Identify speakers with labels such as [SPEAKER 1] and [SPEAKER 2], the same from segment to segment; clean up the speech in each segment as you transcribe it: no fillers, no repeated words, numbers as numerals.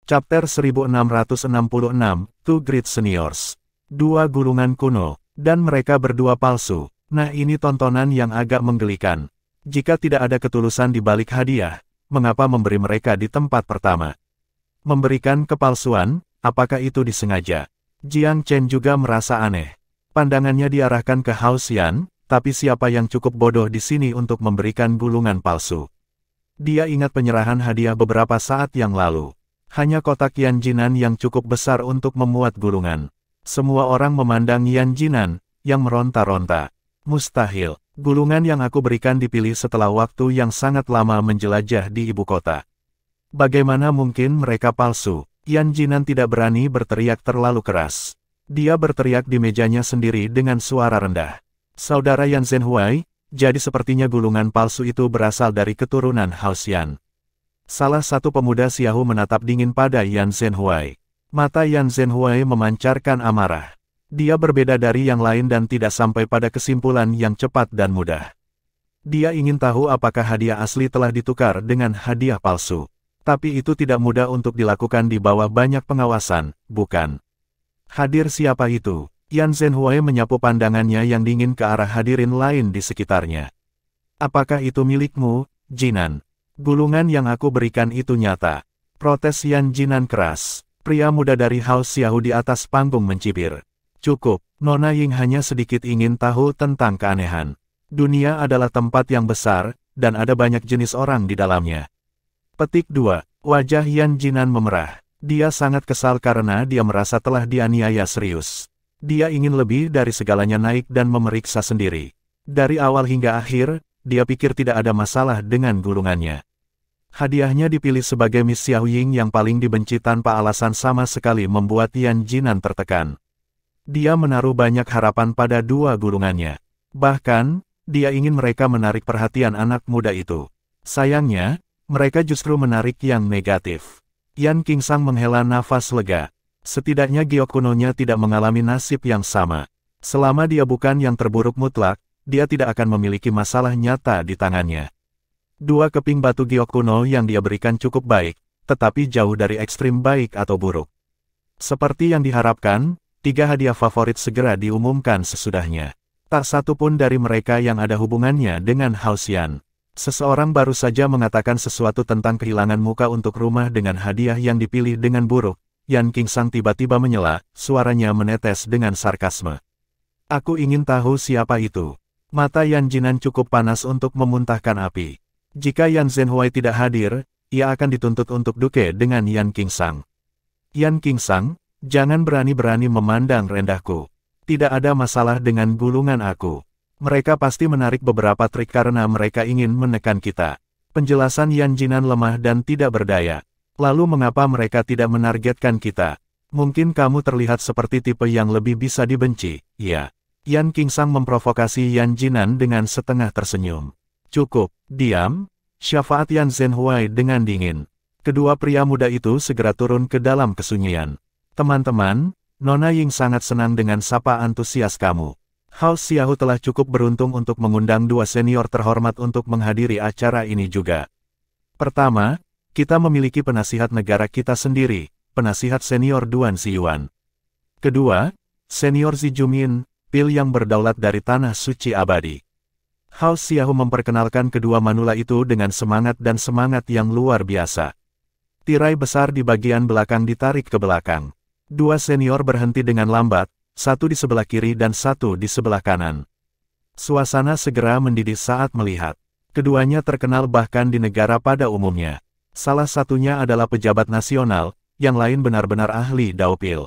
[SPEAKER 1] Chapter 1666, Two Great Seniors. Dua gulungan kuno, dan mereka berdua palsu. Nah, ini tontonan yang agak menggelikan. Jika tidak ada ketulusan di balik hadiah, mengapa memberi mereka di tempat pertama? Memberikan kepalsuan, apakah itu disengaja? Jiang Chen juga merasa aneh. Pandangannya diarahkan ke Hao Xian, tapi siapa yang cukup bodoh di sini untuk memberikan gulungan palsu? Dia ingat penyerahan hadiah beberapa saat yang lalu. Hanya kotak Yan Jinan yang cukup besar untuk memuat gulungan. Semua orang memandang Yan Jinan, yang meronta-ronta. Mustahil, gulungan yang aku berikan dipilih setelah waktu yang sangat lama menjelajah di ibu kota. Bagaimana mungkin mereka palsu? Yan Jinan tidak berani berteriak terlalu keras. Dia berteriak di mejanya sendiri dengan suara rendah. Saudara Yan Zhenhuai, jadi sepertinya gulungan palsu itu berasal dari keturunan Hao Xian. Salah satu pemuda Xiahu menatap dingin pada Yan Zhenhuai. Mata Yan Zhenhuai memancarkan amarah. Dia berbeda dari yang lain dan tidak sampai pada kesimpulan yang cepat dan mudah. Dia ingin tahu apakah hadiah asli telah ditukar dengan hadiah palsu. Tapi itu tidak mudah untuk dilakukan di bawah banyak pengawasan, bukan? Hadir siapa itu? Yan Zhenhuai menyapu pandangannya yang dingin ke arah hadirin lain di sekitarnya. Apakah itu milikmu, Jinan? Gulungan yang aku berikan itu nyata. Protes Yan Jinan keras. Pria muda dari Hao Xiahu di atas panggung mencibir. Cukup, Nona Ying hanya sedikit ingin tahu tentang keanehan. Dunia adalah tempat yang besar, dan ada banyak jenis orang di dalamnya. Petik 2. Wajah Yan Jinan memerah. Dia sangat kesal karena dia merasa telah dianiaya serius. Dia ingin lebih dari segalanya naik dan memeriksa sendiri. Dari awal hingga akhir, dia pikir tidak ada masalah dengan gulungannya. Hadiahnya dipilih sebagai Miss Xiaoying yang paling dibenci tanpa alasan sama sekali membuat Yan Jinan tertekan. Dia menaruh banyak harapan pada dua gulungannya. Bahkan, dia ingin mereka menarik perhatian anak muda itu. Sayangnya, mereka justru menarik yang negatif. Yan Qingsang menghela nafas lega. Setidaknya giok kunonya tidak mengalami nasib yang sama. Selama dia bukan yang terburuk mutlak, dia tidak akan memiliki masalah nyata di tangannya. Dua keping batu giok kuno yang dia berikan cukup baik, tetapi jauh dari ekstrim baik atau buruk. Seperti yang diharapkan, 3 hadiah favorit segera diumumkan sesudahnya. Tak satu pun dari mereka yang ada hubungannya dengan Hao Xian. Seseorang baru saja mengatakan sesuatu tentang kehilangan muka untuk rumah dengan hadiah yang dipilih dengan buruk. Yan Qingsang tiba-tiba menyela, suaranya menetes dengan sarkasme. Aku ingin tahu siapa itu. Mata Yan Jinan cukup panas untuk memuntahkan api. Jika Yan Zhenhuai tidak hadir, ia akan dituntut untuk duke dengan Yan Qingsang. Yan Qingsang, jangan berani-berani memandang rendahku. Tidak ada masalah dengan gulungan aku. Mereka pasti menarik beberapa trik karena mereka ingin menekan kita. Penjelasan Yan Jinan lemah dan tidak berdaya. Lalu mengapa mereka tidak menargetkan kita? Mungkin kamu terlihat seperti tipe yang lebih bisa dibenci, ya. Yan Qingsang memprovokasi Yan Jinan dengan setengah tersenyum. Cukup, diam, syafaat Yan Zhenhuai dengan dingin. Kedua pria muda itu segera turun ke dalam kesunyian. Teman-teman, Nona Ying sangat senang dengan sapa antusias kamu. Hao Xiahu telah cukup beruntung untuk mengundang 2 senior terhormat untuk menghadiri acara ini juga. Pertama, kita memiliki penasihat negara kita sendiri, penasihat senior Duan Ziyuan. Kedua, senior Zi Jumin, pil yang berdaulat dari tanah suci abadi. Hao Xiahu memperkenalkan kedua manula itu dengan semangat dan semangat yang luar biasa. Tirai besar di bagian belakang ditarik ke belakang. 2 senior berhenti dengan lambat, satu di sebelah kiri dan satu di sebelah kanan. Suasana segera mendidih saat melihat. Keduanya terkenal bahkan di negara pada umumnya. Salah satunya adalah pejabat nasional, yang lain benar-benar ahli Dao Pil.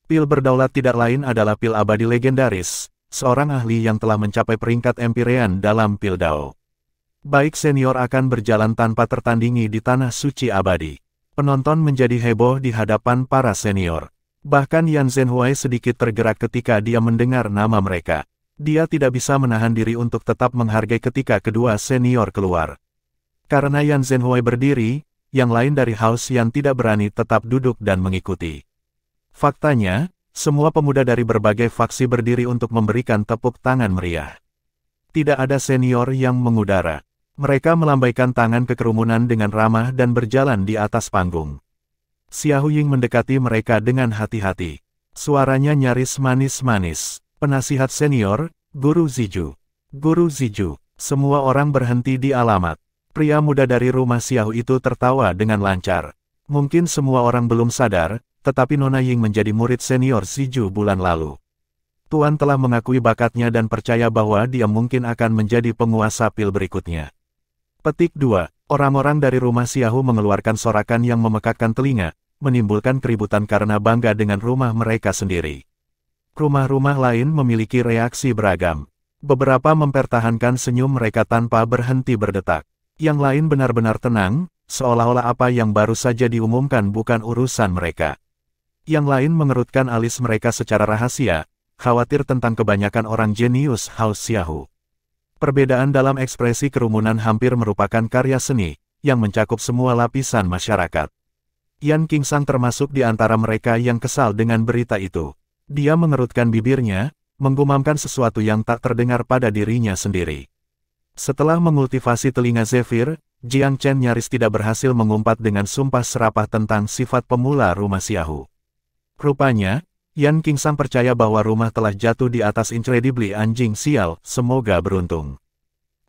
[SPEAKER 1] Pil berdaulat tidak lain adalah pil abadi legendaris, seorang ahli yang telah mencapai peringkat empirean dalam pil Dao. Baik senior akan berjalan tanpa tertandingi di tanah suci abadi. Penonton menjadi heboh di hadapan para senior. Bahkan Yan Zhenhuai sedikit tergerak ketika dia mendengar nama mereka. Dia tidak bisa menahan diri untuk tetap menghargai ketika kedua senior keluar. Karena Yan Zhenhuai berdiri, yang lain dari Hao Xian tidak berani tetap duduk dan mengikuti. Faktanya, semua pemuda dari berbagai faksi berdiri untuk memberikan tepuk tangan meriah. Tidak ada senior yang mengudara. Mereka melambaikan tangan ke kerumunan dengan ramah dan berjalan di atas panggung. Xiao Ying mendekati mereka dengan hati-hati. Suaranya nyaris manis-manis. Penasihat senior, Guru Ziju. Guru Ziju. Semua orang berhenti di alamat. Pria muda dari rumah Xiao itu tertawa dengan lancar. Mungkin semua orang belum sadar, tetapi Nona Ying menjadi murid senior Ziju bulan lalu. Tuan telah mengakui bakatnya dan percaya bahwa dia mungkin akan menjadi penguasa pil berikutnya. Petik 2. Orang-orang dari rumah Xiao mengeluarkan sorakan yang memekakkan telinga, menimbulkan keributan karena bangga dengan rumah mereka sendiri. Rumah-rumah lain memiliki reaksi beragam. Beberapa mempertahankan senyum mereka tanpa berhenti berdetak. Yang lain benar-benar tenang, seolah-olah apa yang baru saja diumumkan bukan urusan mereka. Yang lain mengerutkan alis mereka secara rahasia, khawatir tentang kebanyakan orang jenius House Xiao. Perbedaan dalam ekspresi kerumunan hampir merupakan karya seni, yang mencakup semua lapisan masyarakat. Yan Qingsang termasuk di antara mereka yang kesal dengan berita itu. Dia mengerutkan bibirnya, menggumamkan sesuatu yang tak terdengar pada dirinya sendiri. Setelah mengultivasi telinga Zephyr, Jiang Chen nyaris tidak berhasil mengumpat dengan sumpah serapah tentang sifat pemula rumah Xiao. Rupanya, Yan Qingsang percaya bahwa rumah telah jatuh di atas Incredibly anjing sial, semoga beruntung.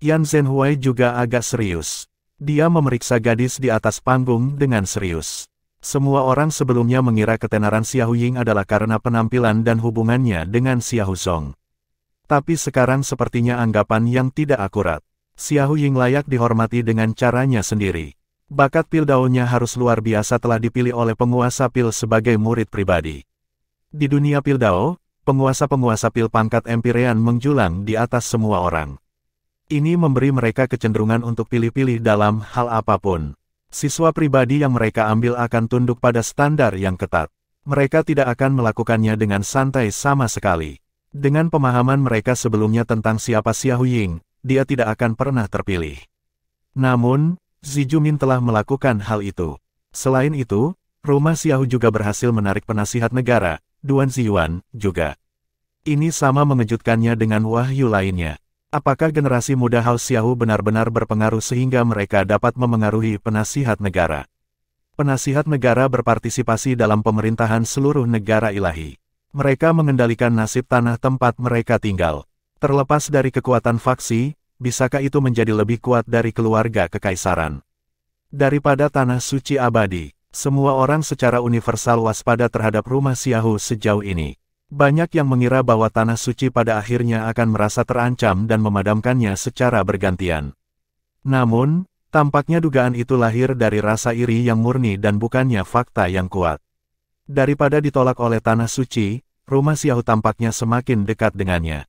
[SPEAKER 1] Yan Zhenhuai juga agak serius. Dia memeriksa gadis di atas panggung dengan serius. Semua orang sebelumnya mengira ketenaran Xiao Ying adalah karena penampilan dan hubungannya dengan Xiao Zong. Tapi sekarang sepertinya anggapan yang tidak akurat. Xiao Ying layak dihormati dengan caranya sendiri. Bakat pil daunnya harus luar biasa telah dipilih oleh penguasa pil sebagai murid pribadi. Di dunia pil dao, penguasa-penguasa pil pangkat Empyrean menjulang di atas semua orang. Ini memberi mereka kecenderungan untuk pilih-pilih dalam hal apapun. Siswa pribadi yang mereka ambil akan tunduk pada standar yang ketat. Mereka tidak akan melakukannya dengan santai sama sekali. Dengan pemahaman mereka sebelumnya tentang siapa Xiao Ying, dia tidak akan pernah terpilih. Namun, Zijumin telah melakukan hal itu. Selain itu, rumah Xiao juga berhasil menarik penasihat negara, Duan Ziyuan, juga. Ini sama mengejutkannya dengan wahyu lainnya. Apakah generasi muda House Xiao benar-benar berpengaruh sehingga mereka dapat memengaruhi penasihat negara? Penasihat negara berpartisipasi dalam pemerintahan seluruh negara ilahi. Mereka mengendalikan nasib tanah tempat mereka tinggal. Terlepas dari kekuatan faksi, bisakah itu menjadi lebih kuat dari keluarga kekaisaran? Daripada tanah suci abadi, semua orang secara universal waspada terhadap rumah Xiao sejauh ini. Banyak yang mengira bahwa tanah suci pada akhirnya akan merasa terancam dan memadamkannya secara bergantian. Namun, tampaknya dugaan itu lahir dari rasa iri yang murni dan bukannya fakta yang kuat. Daripada ditolak oleh tanah suci, rumah Xiao tampaknya semakin dekat dengannya.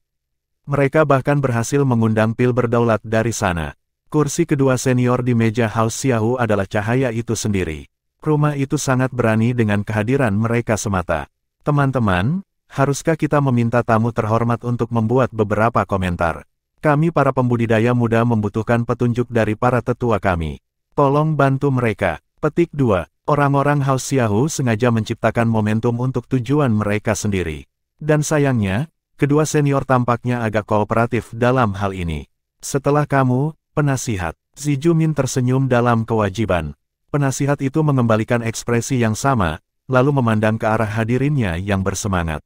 [SPEAKER 1] Mereka bahkan berhasil mengundang pil berdaulat dari sana. Kursi kedua senior di meja House Xiao adalah cahaya itu sendiri. Rumah itu sangat berani dengan kehadiran mereka semata. Teman-teman, haruskah kita meminta tamu terhormat untuk membuat beberapa komentar? Kami para pembudidaya muda membutuhkan petunjuk dari para tetua kami. Tolong bantu mereka. Petik 2. Orang-orang House Xiao sengaja menciptakan momentum untuk tujuan mereka sendiri. Dan sayangnya, kedua senior tampaknya agak kooperatif dalam hal ini. Setelah kamu, penasihat, Zijumin tersenyum dalam kewajiban. Penasihat itu mengembalikan ekspresi yang sama, lalu memandang ke arah hadirinnya yang bersemangat.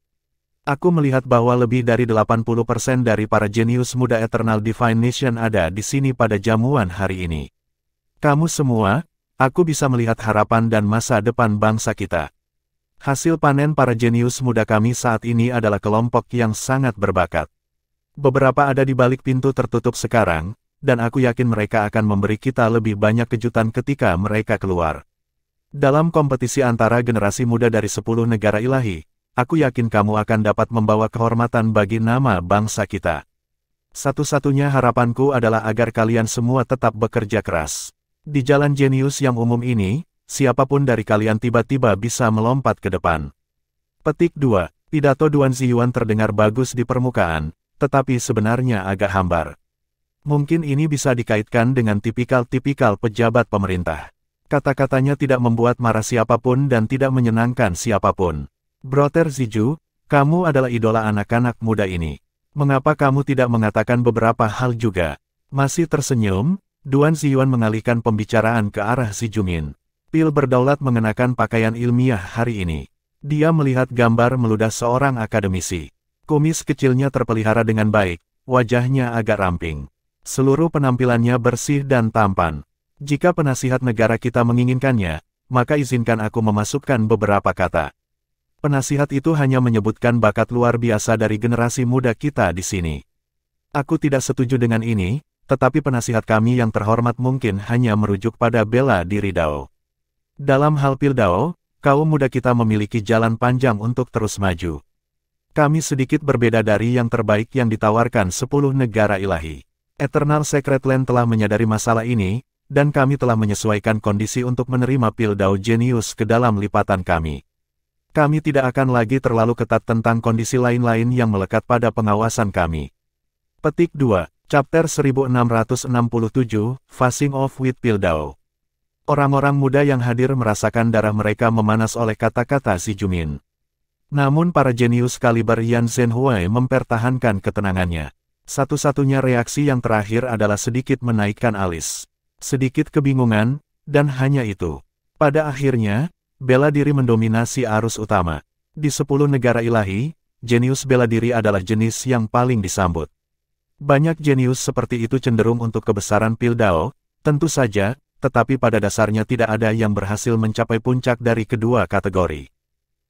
[SPEAKER 1] Aku melihat bahwa lebih dari 80% dari para jenius muda Eternal Divine Nation ada di sini pada jamuan hari ini. Kamu semua, aku bisa melihat harapan dan masa depan bangsa kita. Hasil panen para jenius muda kami saat ini adalah kelompok yang sangat berbakat. Beberapa ada di balik pintu tertutup sekarang, dan aku yakin mereka akan memberi kita lebih banyak kejutan ketika mereka keluar. Dalam kompetisi antara generasi muda dari 10 negara ilahi, aku yakin kamu akan dapat membawa kehormatan bagi nama bangsa kita. Satu-satunya harapanku adalah agar kalian semua tetap bekerja keras. Di jalan jenius yang umum ini, siapapun dari kalian tiba-tiba bisa melompat ke depan. Petik 2. Pidato Duan Ziyuan terdengar bagus di permukaan, tetapi sebenarnya agak hambar. Mungkin ini bisa dikaitkan dengan tipikal-tipikal pejabat pemerintah. Kata-katanya tidak membuat marah siapapun dan tidak menyenangkan siapapun. Brother Ziju, kamu adalah idola anak-anak muda ini. Mengapa kamu tidak mengatakan beberapa hal juga? Masih tersenyum, Duan Ziyuan mengalihkan pembicaraan ke arah Zijumin. Pil berdaulat mengenakan pakaian ilmiah hari ini. Dia melihat gambar meludah seorang akademisi. Kumis kecilnya terpelihara dengan baik, wajahnya agak ramping. Seluruh penampilannya bersih dan tampan. Jika penasihat negara kita menginginkannya, maka izinkan aku memasukkan beberapa kata. Penasihat itu hanya menyebutkan bakat luar biasa dari generasi muda kita di sini. Aku tidak setuju dengan ini, tetapi penasihat kami yang terhormat mungkin hanya merujuk pada bela diri Dao. Dalam hal Pil Dao, kaum muda kita memiliki jalan panjang untuk terus maju. Kami sedikit berbeda dari yang terbaik yang ditawarkan 10 negara ilahi. Eternal Secret Land telah menyadari masalah ini, dan kami telah menyesuaikan kondisi untuk menerima Pil Dao Genius ke dalam lipatan kami. Kami tidak akan lagi terlalu ketat tentang kondisi lain-lain yang melekat pada pengawasan kami. Petik 2, Chapter 1667, Facing Off with Pil Dao. Orang-orang muda yang hadir merasakan darah mereka memanas oleh kata-kata si Jumin. Namun para jenius kaliber Yan Zhenhuai mempertahankan ketenangannya. Satu-satunya reaksi yang terakhir adalah sedikit menaikkan alis. Sedikit kebingungan, dan hanya itu. Pada akhirnya, bela diri mendominasi arus utama. Di 10 negara ilahi, jenius bela diri adalah jenis yang paling disambut. Banyak jenius seperti itu cenderung untuk kebesaran Pil Dao, tentu saja, tetapi pada dasarnya tidak ada yang berhasil mencapai puncak dari kedua kategori.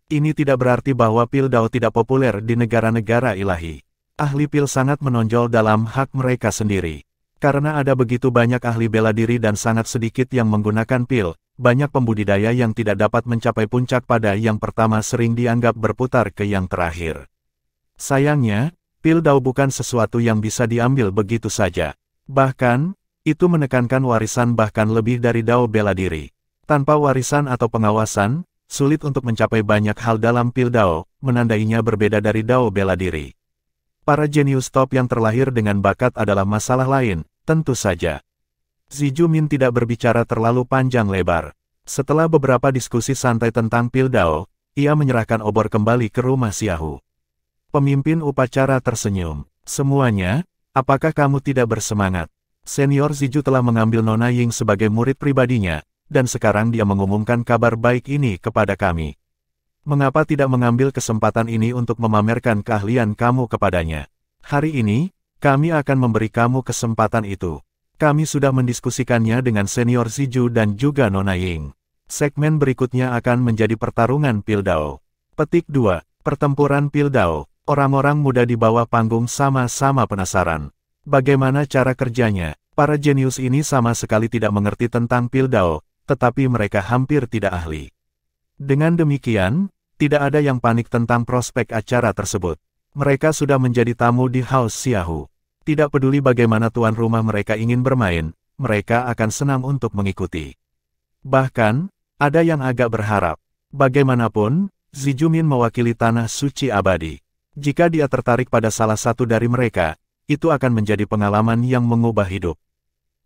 [SPEAKER 1] Ini tidak berarti bahwa Pil Dao tidak populer di negara-negara ilahi. Ahli pil sangat menonjol dalam hak mereka sendiri. Karena ada begitu banyak ahli bela diri dan sangat sedikit yang menggunakan pil, banyak pembudidaya yang tidak dapat mencapai puncak pada yang pertama sering dianggap berputar ke yang terakhir. Sayangnya, Pil Dao bukan sesuatu yang bisa diambil begitu saja. Bahkan, itu menekankan warisan bahkan lebih dari Dao bela diri. Tanpa warisan atau pengawasan, sulit untuk mencapai banyak hal dalam Pil Dao, menandainya berbeda dari Dao bela diri. Para jenius top yang terlahir dengan bakat adalah masalah lain, tentu saja. Xi Jumin tidak berbicara terlalu panjang lebar. Setelah beberapa diskusi santai tentang Pil Dao, ia menyerahkan obor kembali ke rumah Xiahu. Pemimpin upacara tersenyum. Semuanya, apakah kamu tidak bersemangat? Senior Ziju telah mengambil Nona Ying sebagai murid pribadinya, dan sekarang dia mengumumkan kabar baik ini kepada kami. Mengapa tidak mengambil kesempatan ini untuk memamerkan keahlian kamu kepadanya? Hari ini, kami akan memberi kamu kesempatan itu. Kami sudah mendiskusikannya dengan Senior Ziju dan juga Nona Ying. Segmen berikutnya akan menjadi pertarungan Pil Dao. Petik 2, Pertempuran Pil Dao. Orang-orang muda di bawah panggung sama-sama penasaran. Bagaimana cara kerjanya? Para jenius ini sama sekali tidak mengerti tentang Pil Dao, tetapi mereka hampir tidak ahli. Dengan demikian, tidak ada yang panik tentang prospek acara tersebut. Mereka sudah menjadi tamu di House Xiahu. Tidak peduli bagaimana tuan rumah mereka ingin bermain, mereka akan senang untuk mengikuti. Bahkan, ada yang agak berharap. Bagaimanapun, Xi Jumin mewakili tanah suci abadi. Jika dia tertarik pada salah satu dari mereka, itu akan menjadi pengalaman yang mengubah hidup.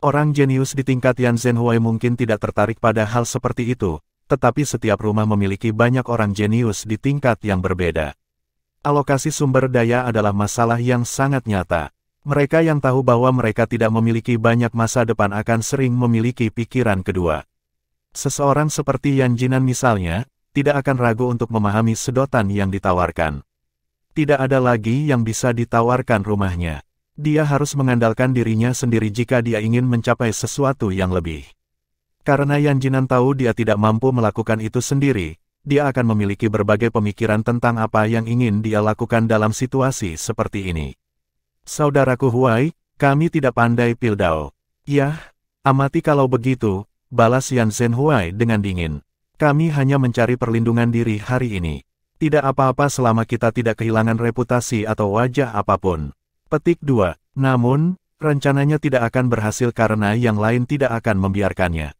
[SPEAKER 1] Orang jenius di tingkat Yan Zhenhuai mungkin tidak tertarik pada hal seperti itu, tetapi setiap rumah memiliki banyak orang jenius di tingkat yang berbeda. Alokasi sumber daya adalah masalah yang sangat nyata. Mereka yang tahu bahwa mereka tidak memiliki banyak masa depan akan sering memiliki pikiran kedua. Seseorang seperti Yan Jinan misalnya, tidak akan ragu untuk memahami sedotan yang ditawarkan. Tidak ada lagi yang bisa ditawarkan rumahnya. Dia harus mengandalkan dirinya sendiri jika dia ingin mencapai sesuatu yang lebih. Karena Yan Jinan tahu dia tidak mampu melakukan itu sendiri, dia akan memiliki berbagai pemikiran tentang apa yang ingin dia lakukan dalam situasi seperti ini. Saudaraku Huai, kami tidak pandai Pil Dao. Yah, amati kalau begitu, balas Yan Zhenhuai dengan dingin. Kami hanya mencari perlindungan diri hari ini. Tidak apa-apa selama kita tidak kehilangan reputasi atau wajah apapun. Petik 2. Namun, rencananya tidak akan berhasil karena yang lain tidak akan membiarkannya.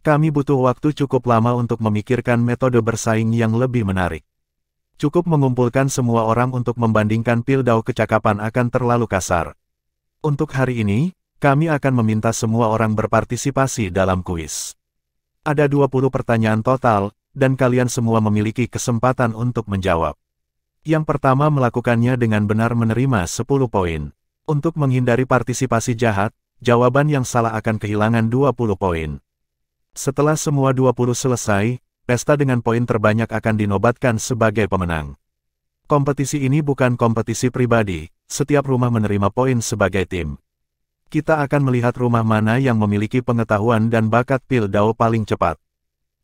[SPEAKER 1] Kami butuh waktu cukup lama untuk memikirkan metode bersaing yang lebih menarik. Cukup mengumpulkan semua orang untuk membandingkan Pil Dao kecakapan akan terlalu kasar. Untuk hari ini, kami akan meminta semua orang berpartisipasi dalam kuis. Ada 20 pertanyaan total, dan kalian semua memiliki kesempatan untuk menjawab. Yang pertama melakukannya dengan benar menerima 10 poin. Untuk menghindari partisipasi jahat, jawaban yang salah akan kehilangan 20 poin. Setelah semua 20 selesai, pesta dengan poin terbanyak akan dinobatkan sebagai pemenang. Kompetisi ini bukan kompetisi pribadi, setiap rumah menerima poin sebagai tim. Kita akan melihat rumah mana yang memiliki pengetahuan dan bakat Pildaw paling cepat.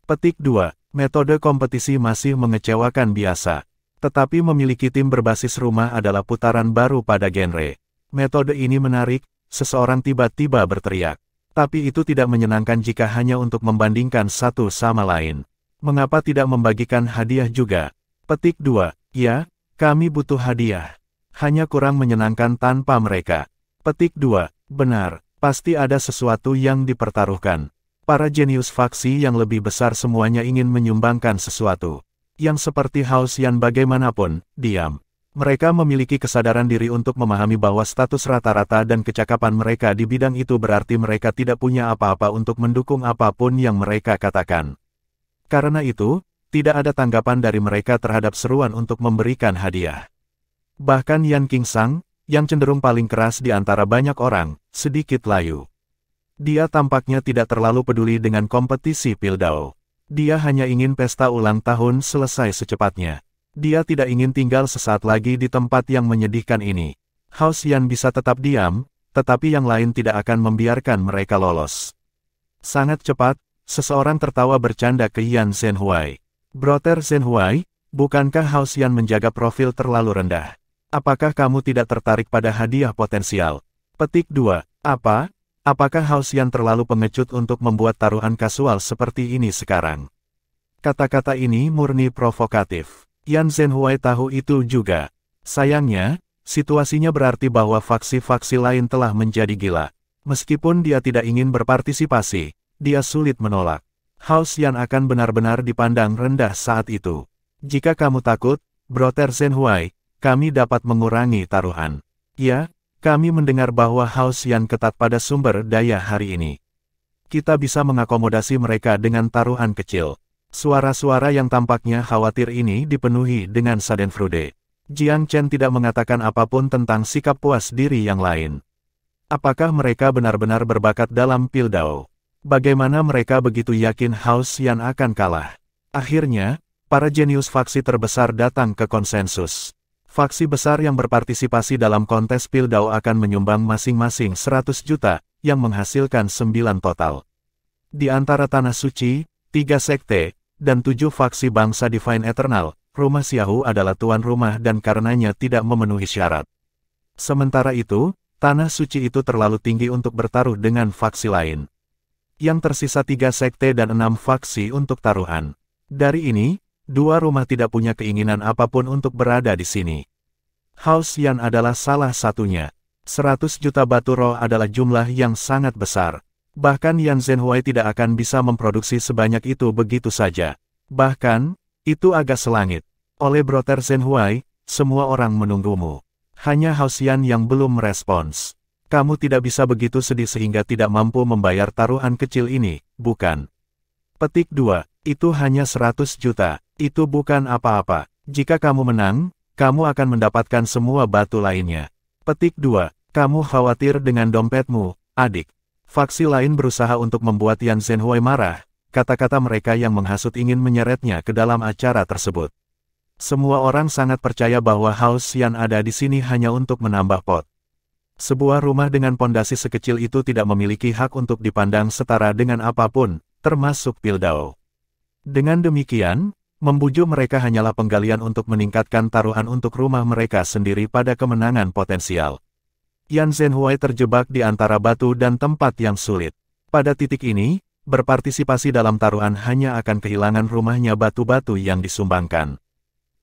[SPEAKER 1] Petik 2. Metode kompetisi masih mengecewakan biasa. Tetapi memiliki tim berbasis rumah adalah putaran baru pada genre. Metode ini menarik, seseorang tiba-tiba berteriak. Tapi itu tidak menyenangkan jika hanya untuk membandingkan satu sama lain. Mengapa tidak membagikan hadiah juga? Petik 2. Ya, kami butuh hadiah. Hanya kurang menyenangkan tanpa mereka. Petik 2. Benar, pasti ada sesuatu yang dipertaruhkan. Para jenius faksi yang lebih besar semuanya ingin menyumbangkan sesuatu. Yang seperti House Yan bagaimanapun, diam. Mereka memiliki kesadaran diri untuk memahami bahwa status rata-rata dan kecakapan mereka di bidang itu berarti mereka tidak punya apa-apa untuk mendukung apapun yang mereka katakan. Karena itu, tidak ada tanggapan dari mereka terhadap seruan untuk memberikan hadiah. Bahkan Yan Qingsang, yang cenderung paling keras di antara banyak orang, sedikit layu. Dia tampaknya tidak terlalu peduli dengan kompetisi Pildaw. Dia hanya ingin pesta ulang tahun selesai secepatnya. Dia tidak ingin tinggal sesaat lagi di tempat yang menyedihkan ini. House Yan bisa tetap diam, tetapi yang lain tidak akan membiarkan mereka lolos. Sangat cepat, seseorang tertawa bercanda ke Yan Zhenhuai. Brother Zhenhuai, bukankah House Yan menjaga profil terlalu rendah? Apakah kamu tidak tertarik pada hadiah potensial? Petik 2. Apa? Apakah House Yan terlalu pengecut untuk membuat taruhan kasual seperti ini sekarang? Kata-kata ini murni provokatif. Yan Zhenhuai tahu itu juga. Sayangnya, situasinya berarti bahwa faksi-faksi lain telah menjadi gila. Meskipun dia tidak ingin berpartisipasi, dia sulit menolak. House Yan akan benar-benar dipandang rendah saat itu. Jika kamu takut, Brother Zhenhuai, kami dapat mengurangi taruhan. Ya, kami mendengar bahwa House Yan ketat pada sumber daya hari ini. Kita bisa mengakomodasi mereka dengan taruhan kecil. Suara-suara yang tampaknya khawatir ini dipenuhi dengan schadenfreude. Jiang Chen tidak mengatakan apapun tentang sikap puas diri yang lain. Apakah mereka benar-benar berbakat dalam Pildaw? Bagaimana mereka begitu yakin House Yan akan kalah? Akhirnya, para jenius faksi terbesar datang ke konsensus. Faksi besar yang berpartisipasi dalam kontes Pildaw akan menyumbang masing-masing 100 juta, yang menghasilkan 9 total. Di antara Tanah Suci, 3 sekte, dan 7 faksi bangsa Divine Eternal, rumah Xiaohu adalah tuan rumah dan karenanya tidak memenuhi syarat. Sementara itu, Tanah Suci itu terlalu tinggi untuk bertaruh dengan faksi lain. Yang tersisa 3 sekte dan 6 faksi untuk taruhan. Dari ini, 2 rumah tidak punya keinginan apapun untuk berada di sini. House Yan adalah salah satunya. 100 juta batu roh adalah jumlah yang sangat besar. Bahkan Yan Zhenhuai tidak akan bisa memproduksi sebanyak itu begitu saja. Bahkan, itu agak selangit. Oleh Brother Zhenhuai, semua orang menunggumu. Hanya House Yan yang belum merespons. Kamu tidak bisa begitu sedih sehingga tidak mampu membayar taruhan kecil ini, bukan? Petik 2. Itu hanya 100 juta. Itu bukan apa-apa. Jika kamu menang, kamu akan mendapatkan semua batu lainnya. Petik 2. Kamu khawatir dengan dompetmu, adik. Faksi lain berusaha untuk membuat Yan Zhenhuai marah. Kata-kata mereka yang menghasut ingin menyeretnya ke dalam acara tersebut. Semua orang sangat percaya bahwa House Yan ada di sini hanya untuk menambah pot. Sebuah rumah dengan pondasi sekecil itu tidak memiliki hak untuk dipandang setara dengan apapun, termasuk Pildaw. Dengan demikian, membujuk mereka hanyalah penggalian untuk meningkatkan taruhan untuk rumah mereka sendiri pada kemenangan potensial. Yan Zhenhuai terjebak di antara batu dan tempat yang sulit. Pada titik ini, berpartisipasi dalam taruhan hanya akan kehilangan rumahnya batu-batu yang disumbangkan.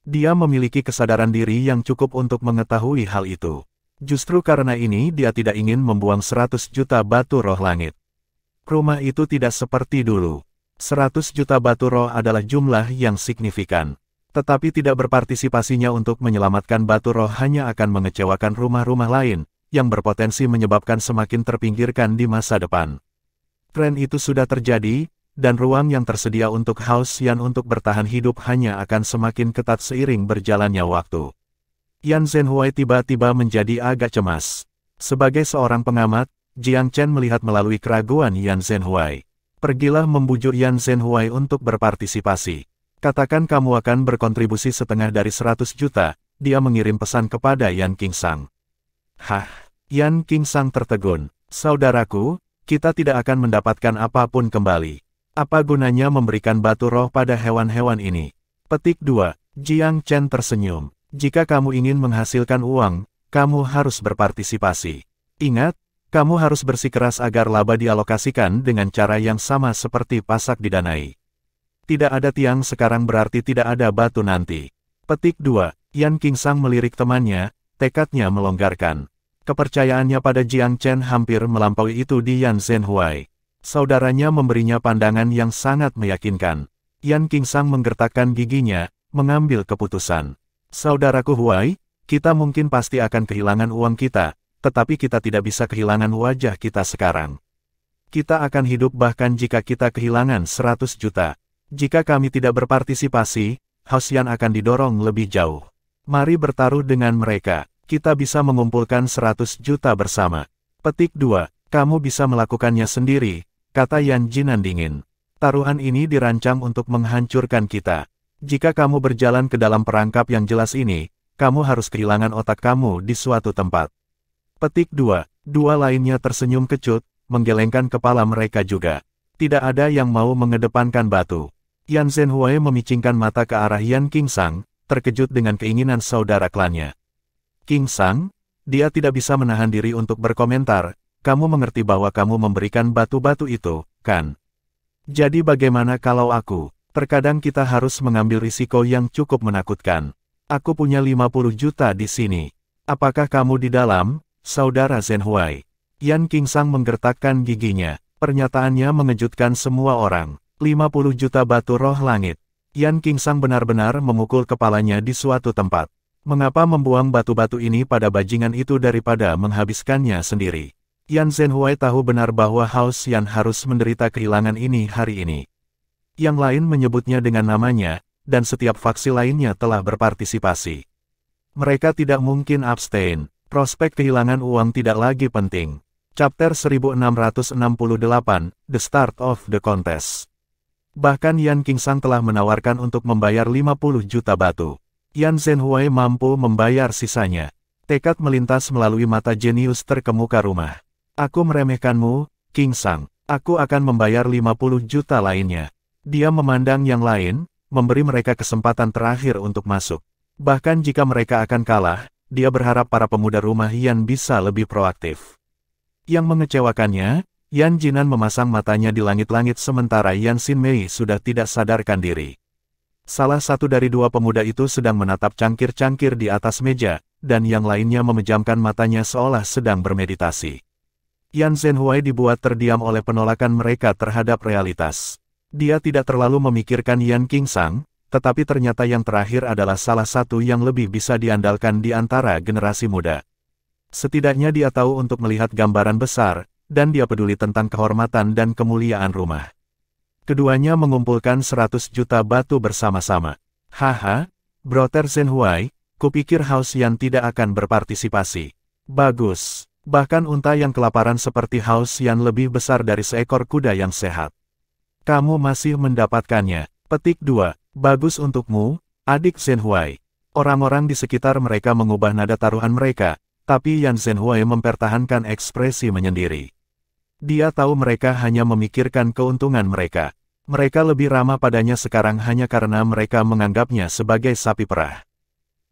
[SPEAKER 1] Dia memiliki kesadaran diri yang cukup untuk mengetahui hal itu. Justru karena ini dia tidak ingin membuang 100 juta batu roh langit. Rumah itu tidak seperti dulu. 100 juta batu roh adalah jumlah yang signifikan. Tetapi tidak berpartisipasinya untuk menyelamatkan batu roh hanya akan mengecewakan rumah-rumah lain, yang berpotensi menyebabkan semakin terpinggirkan di masa depan. Tren itu sudah terjadi, dan ruang yang tersedia untuk House Yan untuk bertahan hidup hanya akan semakin ketat seiring berjalannya waktu. Yan Zhenhuai tiba-tiba menjadi agak cemas. Sebagai seorang pengamat, Jiang Chen melihat melalui keraguan Yan Zhenhuai. Pergilah membujuk Yan Zhenhuai untuk berpartisipasi. Katakan kamu akan berkontribusi setengah dari 100 juta, dia mengirim pesan kepada Yan Qingsang. Hah? Yan Qingsang tertegun. Saudaraku, kita tidak akan mendapatkan apapun kembali. Apa gunanya memberikan batu roh pada hewan-hewan ini? Petik 2. Jiang Chen tersenyum. Jika kamu ingin menghasilkan uang, kamu harus berpartisipasi. Ingat, kamu harus bersikeras agar laba dialokasikan dengan cara yang sama seperti pasak didanai. Tidak ada tiang sekarang berarti tidak ada batu nanti. Petik 2. Yan Qingsang melirik temannya, tekadnya melonggarkan. Kepercayaannya pada Jiang Chen hampir melampaui itu di Yan Zhenhuai. Saudaranya memberinya pandangan yang sangat meyakinkan. Yan Qingsang menggertakkan giginya, mengambil keputusan. Saudaraku Huai, kita mungkin pasti akan kehilangan uang kita, tetapi kita tidak bisa kehilangan wajah kita sekarang. Kita akan hidup bahkan jika kita kehilangan 100 juta. Jika kami tidak berpartisipasi, Haosyan akan didorong lebih jauh. Mari bertaruh dengan mereka, kita bisa mengumpulkan 100 juta bersama. Petik 2. Kamu bisa melakukannya sendiri, kata Yan Jinan dingin. Taruhan ini dirancang untuk menghancurkan kita. Jika kamu berjalan ke dalam perangkap yang jelas ini, kamu harus kehilangan otak kamu di suatu tempat. Petik 2. Dua lainnya tersenyum kecut, menggelengkan kepala mereka juga. Tidak ada yang mau mengedepankan batu. Yan Zhenhuai memicingkan mata ke arah Yan Qingsang, terkejut dengan keinginan saudara klannya. Qingsang, dia tidak bisa menahan diri untuk berkomentar, kamu mengerti bahwa kamu memberikan batu-batu itu, kan? Jadi bagaimana kalau aku? Terkadang kita harus mengambil risiko yang cukup menakutkan. Aku punya 50 juta di sini. Apakah kamu di dalam, saudara Zhenhuai? Yan Qingsang menggertakkan giginya. Pernyataannya mengejutkan semua orang. 50 juta batu roh langit. Yan Qingsang benar-benar memukul kepalanya di suatu tempat. Mengapa membuang batu-batu ini pada bajingan itu daripada menghabiskannya sendiri? Yan Zhenhuai tahu benar bahwa Haosyan harus menderita kehilangan ini hari ini. Yang lain menyebutnya dengan namanya, dan setiap faksi lainnya telah berpartisipasi. Mereka tidak mungkin abstain. Prospek kehilangan uang tidak lagi penting. Chapter 1668, The Start of the Contest. Bahkan Yan Qingsang telah menawarkan untuk membayar 50 juta batu. Yan Zhenhuai mampu membayar sisanya. Tekad melintas melalui mata jenius terkemuka rumah. Aku meremehkanmu, Qingsang. Aku akan membayar 50 juta lainnya. Dia memandang yang lain, memberi mereka kesempatan terakhir untuk masuk. Bahkan jika mereka akan kalah, dia berharap para pemuda rumah Yan bisa lebih proaktif. Yang mengecewakannya, Yan Jinan memasang matanya di langit-langit sementara Yan Xinmei sudah tidak sadarkan diri. Salah satu dari dua pemuda itu sedang menatap cangkir-cangkir di atas meja, dan yang lainnya memejamkan matanya seolah sedang bermeditasi. Yan Zhenhuai dibuat terdiam oleh penolakan mereka terhadap realitas. Dia tidak terlalu memikirkan Yan Qingsang, tetapi ternyata yang terakhir adalah salah satu yang lebih bisa diandalkan di antara generasi muda. Setidaknya dia tahu untuk melihat gambaran besar, dan dia peduli tentang kehormatan dan kemuliaan rumah. Keduanya mengumpulkan 100 juta batu bersama-sama. Haha, Brother Zhenhuai, kupikir Haosyan tidak akan berpartisipasi. Bagus, bahkan unta yang kelaparan seperti Haosyan lebih besar dari seekor kuda yang sehat. Kamu masih mendapatkannya. Petik 2, bagus untukmu, adik Zhenhuai. Orang-orang di sekitar mereka mengubah nada taruhan mereka, tapi Yan Zhenhuai mempertahankan ekspresi menyendiri. Dia tahu mereka hanya memikirkan keuntungan mereka. Mereka lebih ramah padanya sekarang hanya karena mereka menganggapnya sebagai sapi perah.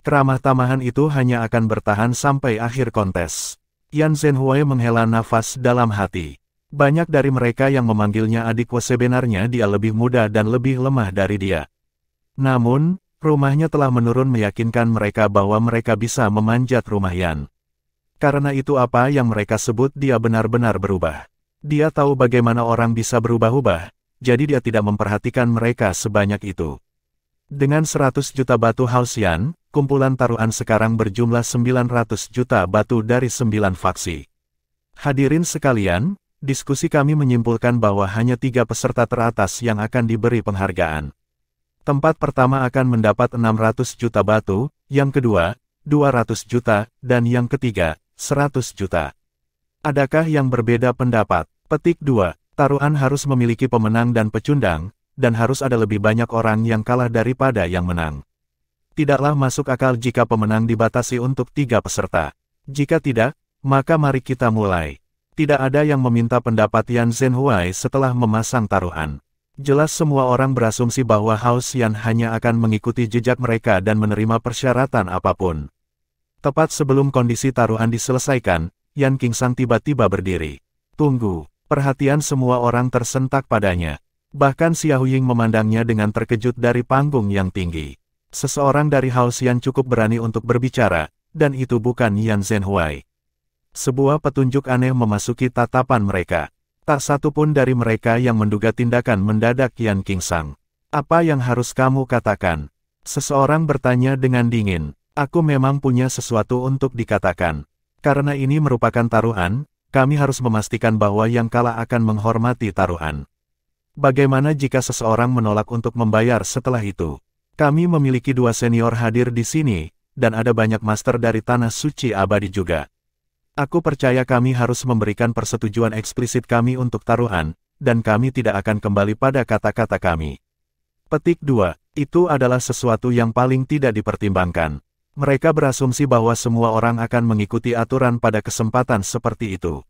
[SPEAKER 1] Keramah tamahan itu hanya akan bertahan sampai akhir kontes. Yan Zhenhuai menghela nafas dalam hati. Banyak dari mereka yang memanggilnya adik sebenarnya dia lebih muda dan lebih lemah dari dia. Namun, rumahnya telah menurun meyakinkan mereka bahwa mereka bisa memanjat rumah Yan. Karena itu apa yang mereka sebut dia benar-benar berubah. Dia tahu bagaimana orang bisa berubah-ubah, jadi dia tidak memperhatikan mereka sebanyak itu. Dengan 100 juta batu Haosyan, kumpulan taruhan sekarang berjumlah 900 juta batu dari 9 faksi. Hadirin sekalian, diskusi kami menyimpulkan bahwa hanya 3 peserta teratas yang akan diberi penghargaan. Tempat pertama akan mendapat 600 juta batu, yang kedua, 200 juta, dan yang ketiga, 100 juta. Adakah yang berbeda pendapat? Petik 2. Taruhan harus memiliki pemenang dan pecundang, dan harus ada lebih banyak orang yang kalah daripada yang menang. Tidaklah masuk akal jika pemenang dibatasi untuk 3 peserta. Jika tidak, maka mari kita mulai. Tidak ada yang meminta pendapat Yan Zhenhuai setelah memasang taruhan. Jelas semua orang berasumsi bahwa Hao Xian hanya akan mengikuti jejak mereka dan menerima persyaratan apapun. Tepat sebelum kondisi taruhan diselesaikan, Yan Qingsang tiba-tiba berdiri. Tunggu, perhatian semua orang tersentak padanya. Bahkan Xiao Ying memandangnya dengan terkejut dari panggung yang tinggi. Seseorang dari Hao Xian cukup berani untuk berbicara, dan itu bukan Yan Zhenhuai. Sebuah petunjuk aneh memasuki tatapan mereka. Tak satu pun dari mereka yang menduga tindakan mendadak Yan Qingsang. Apa yang harus kamu katakan? Seseorang bertanya dengan dingin. Aku memang punya sesuatu untuk dikatakan. Karena ini merupakan taruhan, kami harus memastikan bahwa yang kalah akan menghormati taruhan. Bagaimana jika seseorang menolak untuk membayar setelah itu? Kami memiliki 2 senior hadir di sini, dan ada banyak master dari Tanah Suci Abadi juga. Aku percaya kami harus memberikan persetujuan eksplisit kami untuk taruhan, dan kami tidak akan kembali pada kata-kata kami. Petik 2. Itu adalah sesuatu yang paling tidak dipertimbangkan. Mereka berasumsi bahwa semua orang akan mengikuti aturan pada kesempatan seperti itu.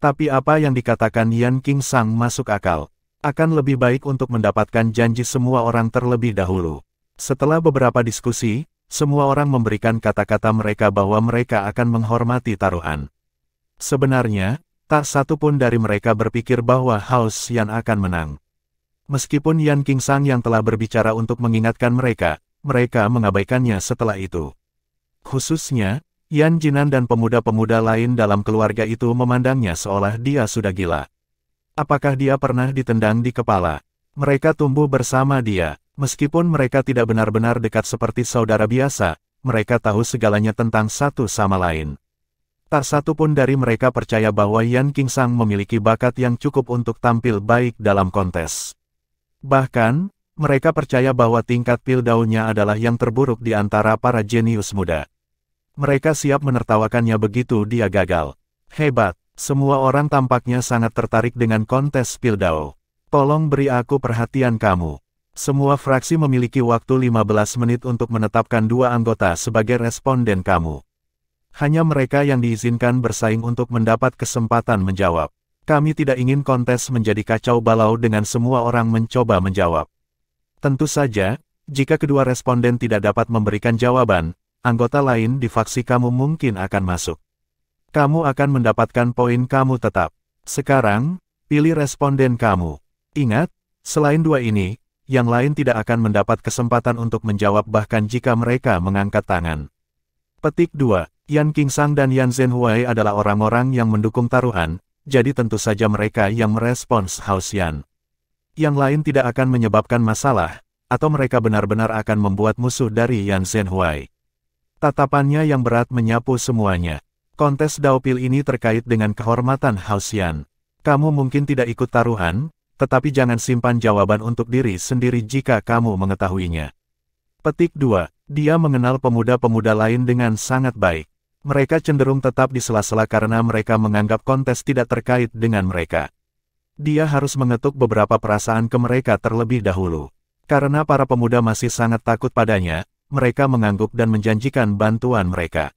[SPEAKER 1] Tapi apa yang dikatakan Yan Qingsang masuk akal. Akan lebih baik untuk mendapatkan janji semua orang terlebih dahulu. Setelah beberapa diskusi, semua orang memberikan kata-kata mereka bahwa mereka akan menghormati taruhan. Sebenarnya, tak satu pun dari mereka berpikir bahwa Hao Xian akan menang. Meskipun Yan Qingsang yang telah berbicara untuk mengingatkan mereka mengabaikannya setelah itu. Khususnya, Yan Jinan dan pemuda-pemuda lain dalam keluarga itu memandangnya seolah dia sudah gila. Apakah dia pernah ditendang di kepala? Mereka tumbuh bersama dia. Meskipun mereka tidak benar-benar dekat seperti saudara biasa, mereka tahu segalanya tentang satu sama lain. Tak satu pun dari mereka percaya bahwa Yan Qingsang memiliki bakat yang cukup untuk tampil baik dalam kontes. Bahkan, mereka percaya bahwa tingkat Pildaonya adalah yang terburuk di antara para jenius muda. Mereka siap menertawakannya begitu dia gagal. Hebat, semua orang tampaknya sangat tertarik dengan kontes Pildao. Tolong beri aku perhatian kamu. Semua fraksi memiliki waktu 15 menit untuk menetapkan 2 anggota sebagai responden kamu. Hanya mereka yang diizinkan bersaing untuk mendapat kesempatan menjawab. Kami tidak ingin kontes menjadi kacau balau dengan semua orang mencoba menjawab. Tentu saja, jika kedua responden tidak dapat memberikan jawaban, anggota lain di faksi kamu mungkin akan masuk. Kamu akan mendapatkan poin kamu tetap. Sekarang, pilih responden kamu. Ingat, selain 2 ini, yang lain tidak akan mendapat kesempatan untuk menjawab bahkan jika mereka mengangkat tangan. Petik 2. Yan Qingsang dan Yan Zhenhuai adalah orang-orang yang mendukung taruhan, jadi tentu saja mereka yang merespons Hao Xian. Yang lain tidak akan menyebabkan masalah, atau mereka benar-benar akan membuat musuh dari Yan Zhenhuai. Tatapannya yang berat menyapu semuanya. Kontes Daopil ini terkait dengan kehormatan Hao Xian. Kamu mungkin tidak ikut taruhan, tetapi jangan simpan jawaban untuk diri sendiri jika kamu mengetahuinya. Petik 2. Dia mengenal pemuda-pemuda lain dengan sangat baik. Mereka cenderung tetap di sela-sela karena mereka menganggap kontes tidak terkait dengan mereka. Dia harus mengetuk beberapa perasaan ke mereka terlebih dahulu. Karena para pemuda masih sangat takut padanya, mereka mengangguk dan menjanjikan bantuan mereka.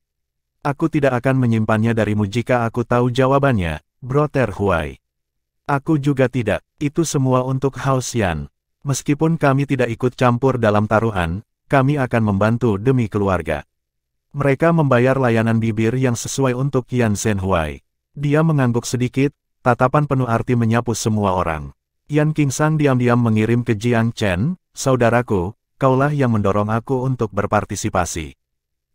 [SPEAKER 1] Aku tidak akan menyimpannya darimu jika aku tahu jawabannya, Brother Huai. Aku juga tidak. Itu semua untuk Hao Xian. Meskipun kami tidak ikut campur dalam taruhan, kami akan membantu demi keluarga. Mereka membayar layanan bibir yang sesuai untuk Yan Zhenhuai. Dia mengangguk sedikit, tatapan penuh arti menyapu semua orang. Yan Qingsang diam-diam mengirim ke Jiang Chen, saudaraku, kaulah yang mendorong aku untuk berpartisipasi.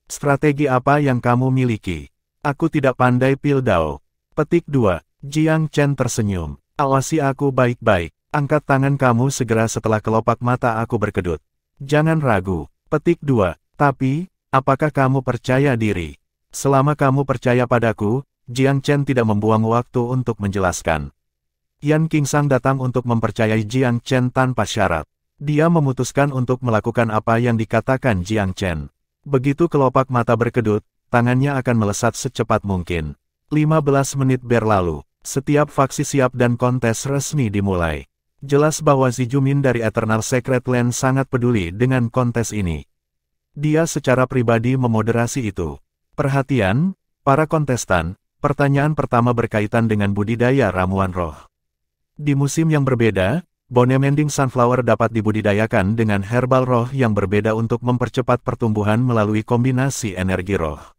[SPEAKER 1] Strategi apa yang kamu miliki? Aku tidak pandai Pildao. Petik 2. Jiang Chen tersenyum. Awasi aku baik-baik. Angkat tangan kamu segera setelah kelopak mata aku berkedut. Jangan ragu. Petik 2. Tapi, apakah kamu percaya diri? Selama kamu percaya padaku, Jiang Chen tidak membuang waktu untuk menjelaskan. Yan Qingsang datang untuk mempercayai Jiang Chen tanpa syarat. Dia memutuskan untuk melakukan apa yang dikatakan Jiang Chen. Begitu kelopak mata berkedut, tangannya akan melesat secepat mungkin. 15 menit berlalu. Setiap faksi siap dan kontes resmi dimulai. Jelas bahwa Zijumin dari Eternal Secret Land sangat peduli dengan kontes ini. Dia secara pribadi memoderasi itu. Perhatian, para kontestan, pertanyaan pertama berkaitan dengan budidaya ramuan roh. Di musim yang berbeda, Bone Mending Sunflower dapat dibudidayakan dengan herbal roh yang berbeda untuk mempercepat pertumbuhan melalui kombinasi energi roh.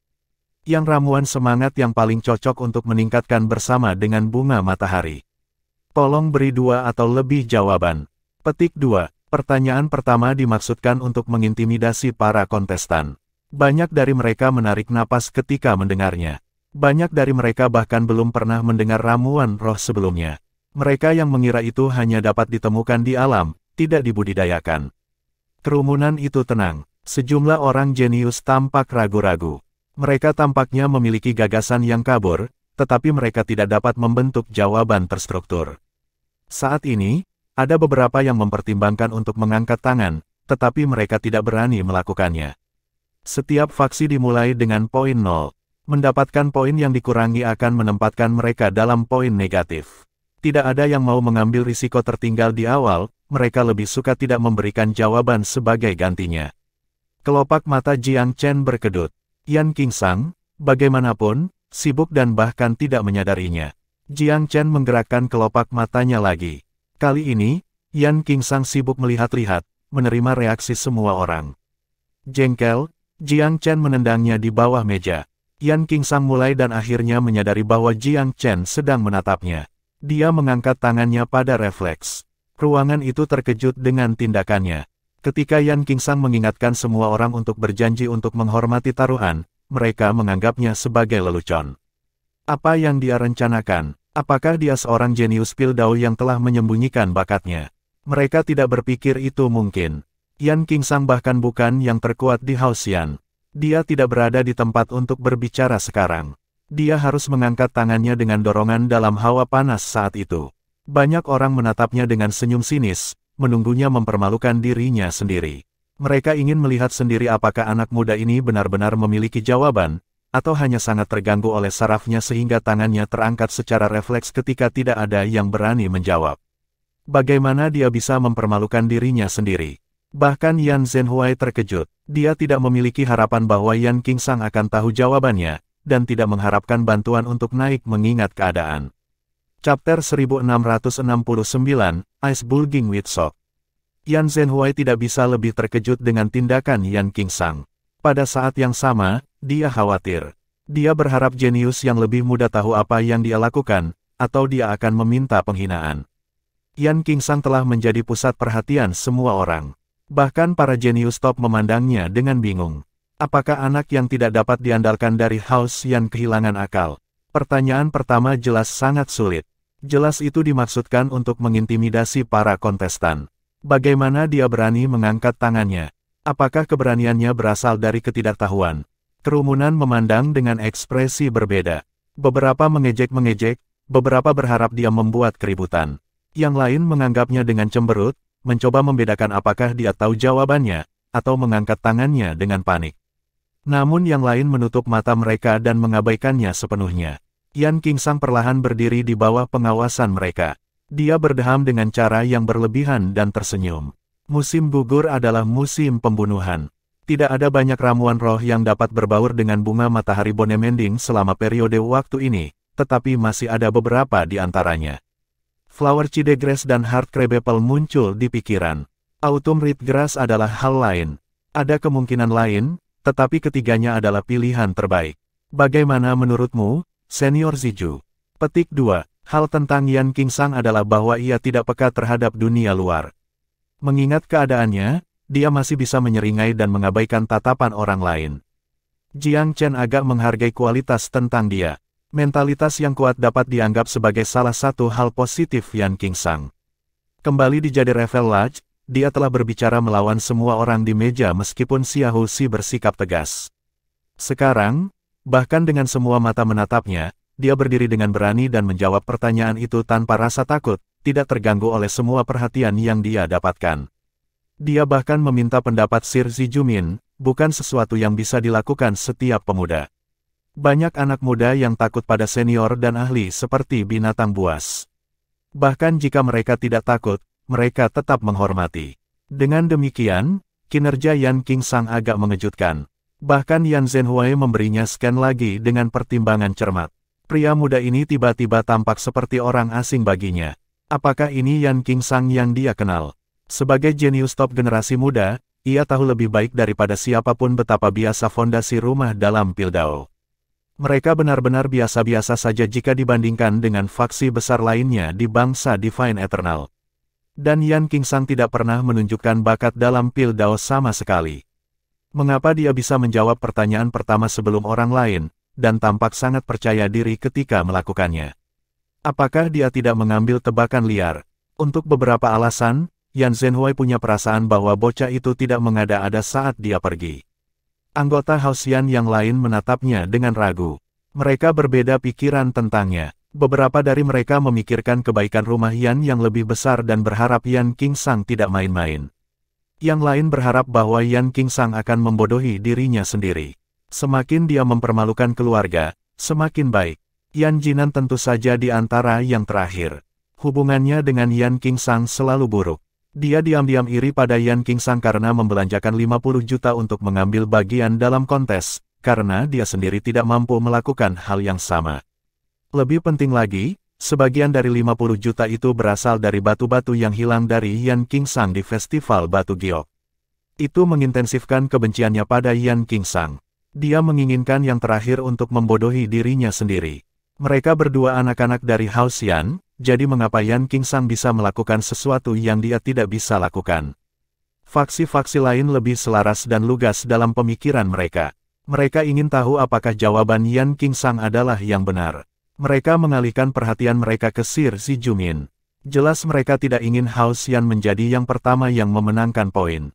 [SPEAKER 1] Yang ramuan semangat yang paling cocok untuk meningkatkan bersama dengan bunga matahari. Tolong beri 2 atau lebih jawaban. Petik 2. Pertanyaan pertama dimaksudkan untuk mengintimidasi para kontestan. Banyak dari mereka menarik napas ketika mendengarnya. Banyak dari mereka bahkan belum pernah mendengar ramuan roh sebelumnya. Mereka yang mengira itu hanya dapat ditemukan di alam, tidak dibudidayakan. Kerumunan itu tenang. Sejumlah orang jenius tampak ragu-ragu. Mereka tampaknya memiliki gagasan yang kabur, tetapi mereka tidak dapat membentuk jawaban terstruktur. Saat ini, ada beberapa yang mempertimbangkan untuk mengangkat tangan, tetapi mereka tidak berani melakukannya. Setiap faksi dimulai dengan poin 0. Mendapatkan poin yang dikurangi akan menempatkan mereka dalam poin negatif. Tidak ada yang mau mengambil risiko tertinggal di awal, mereka lebih suka tidak memberikan jawaban sebagai gantinya. Kelopak mata Jiang Chen berkedut. Yan Qingsang, bagaimanapun, sibuk dan bahkan tidak menyadarinya. Jiang Chen menggerakkan kelopak matanya lagi. Kali ini, Yan Qingsang sibuk melihat-lihat, menerima reaksi semua orang. Jengkel, Jiang Chen menendangnya di bawah meja. Yan Qingsang mulai dan akhirnya menyadari bahwa Jiang Chen sedang menatapnya. Dia mengangkat tangannya pada refleks. Ruangan itu terkejut dengan tindakannya. Ketika Yan Qingsang mengingatkan semua orang untuk berjanji untuk menghormati taruhan, mereka menganggapnya sebagai lelucon. Apa yang dia rencanakan? Apakah dia seorang jenius Pildao yang telah menyembunyikan bakatnya? Mereka tidak berpikir itu mungkin. Yan Qingsang bahkan bukan yang terkuat di Haoxian. Dia tidak berada di tempat untuk berbicara sekarang. Dia harus mengangkat tangannya dengan dorongan dalam hawa panas saat itu. Banyak orang menatapnya dengan senyum sinis, menunggunya mempermalukan dirinya sendiri. Mereka ingin melihat sendiri apakah anak muda ini benar-benar memiliki jawaban, atau hanya sangat terganggu oleh sarafnya sehingga tangannya terangkat secara refleks ketika tidak ada yang berani menjawab. Bagaimana dia bisa mempermalukan dirinya sendiri? Bahkan Yan Zhenhuai terkejut. Dia tidak memiliki harapan bahwa Yan Qingsang akan tahu jawabannya, dan tidak mengharapkan bantuan untuk naik mengingat keadaan. Chapter 1669, Ice Bulging with Shock. Yan Zhenhuai tidak bisa lebih terkejut dengan tindakan Yan Qingsang. Pada saat yang sama, dia khawatir. Dia berharap jenius yang lebih muda tahu apa yang dia lakukan, atau dia akan meminta penghinaan. Yan Qingsang telah menjadi pusat perhatian semua orang. Bahkan para jenius top memandangnya dengan bingung. Apakah anak yang tidak dapat diandalkan dari Haoxian kehilangan akal? Pertanyaan pertama jelas sangat sulit. Jelas itu dimaksudkan untuk mengintimidasi para kontestan. Bagaimana dia berani mengangkat tangannya? Apakah keberaniannya berasal dari ketidaktahuan? Kerumunan memandang dengan ekspresi berbeda. Beberapa mengejek-mengejek, beberapa berharap dia membuat keributan. Yang lain menganggapnya dengan cemberut, mencoba membedakan apakah dia tahu jawabannya, atau mengangkat tangannya dengan panik. Namun yang lain menutup mata mereka dan mengabaikannya sepenuhnya. Yan Qingsang perlahan berdiri di bawah pengawasan mereka. Dia berdeham dengan cara yang berlebihan dan tersenyum. Musim gugur adalah musim pembunuhan. Tidak ada banyak ramuan roh yang dapat berbaur dengan bunga matahari Bone Mending selama periode waktu ini, tetapi masih ada beberapa di antaranya. Flower Cidegrass dan Heart Crab Apple muncul di pikiran. Autumn Reed Grass adalah hal lain. Ada kemungkinan lain, tetapi ketiganya adalah pilihan terbaik. Bagaimana menurutmu, Senior Ziju? Petik 2. Hal tentang Yan Qingsang adalah bahwa ia tidak peka terhadap dunia luar. Mengingat keadaannya, dia masih bisa menyeringai dan mengabaikan tatapan orang lain. Jiang Chen agak menghargai kualitas tentang dia. Mentalitas yang kuat dapat dianggap sebagai salah satu hal positif Yan Qingsang. Kembali di Jade Revel Lodge, dia telah berbicara melawan semua orang di meja meskipun Xiahou Xi bersikap tegas. Sekarang, bahkan dengan semua mata menatapnya, dia berdiri dengan berani dan menjawab pertanyaan itu tanpa rasa takut, tidak terganggu oleh semua perhatian yang dia dapatkan. Dia bahkan meminta pendapat Sir Zijumin, bukan sesuatu yang bisa dilakukan setiap pemuda. Banyak anak muda yang takut pada senior dan ahli seperti binatang buas. Bahkan jika mereka tidak takut, mereka tetap menghormati. Dengan demikian, kinerja Yan Qingsang agak mengejutkan. Bahkan Yan Zhenhui memberinya scan lagi dengan pertimbangan cermat. Pria muda ini tiba-tiba tampak seperti orang asing baginya. Apakah ini Yan Qingsang yang dia kenal? Sebagai jenius top generasi muda, ia tahu lebih baik daripada siapapun betapa biasa fondasi rumah dalam Piltdown. Mereka benar-benar biasa-biasa saja jika dibandingkan dengan faksi besar lainnya di bangsa Divine Eternal. Dan Yan Qingsang tidak pernah menunjukkan bakat dalam Piltdown sama sekali. Mengapa dia bisa menjawab pertanyaan pertama sebelum orang lain, dan tampak sangat percaya diri ketika melakukannya? Apakah dia tidak mengambil tebakan liar? Untuk beberapa alasan, Yan Zhenhui punya perasaan bahwa bocah itu tidak mengada-ada saat dia pergi. Anggota House Yan yang lain menatapnya dengan ragu. Mereka berbeda pikiran tentangnya. Beberapa dari mereka memikirkan kebaikan rumah Yan yang lebih besar dan berharap Yan Qingsang tidak main-main. Yang lain berharap bahwa Yan Qingsang akan membodohi dirinya sendiri. Semakin dia mempermalukan keluarga, semakin baik. Yan Jinan tentu saja di antara yang terakhir. Hubungannya dengan Yan Qingsang selalu buruk. Dia diam-diam iri pada Yan Qingsang karena membelanjakan 50 juta untuk mengambil bagian dalam kontes, karena dia sendiri tidak mampu melakukan hal yang sama. Lebih penting lagi, sebagian dari 50 juta itu berasal dari batu-batu yang hilang dari Yan Qingsang di Festival Batu Giok. Itu mengintensifkan kebenciannya pada Yan Qingsang. Dia menginginkan yang terakhir untuk membodohi dirinya sendiri. Mereka berdua anak-anak dari House Yan, jadi mengapa Yan Qingsang bisa melakukan sesuatu yang dia tidak bisa lakukan? Faksi-faksi lain lebih selaras dan lugas dalam pemikiran mereka. Mereka ingin tahu apakah jawaban Yan Qingsang adalah yang benar. Mereka mengalihkan perhatian mereka ke Sir Zijumin. Jelas mereka tidak ingin House Yan menjadi yang pertama yang memenangkan poin.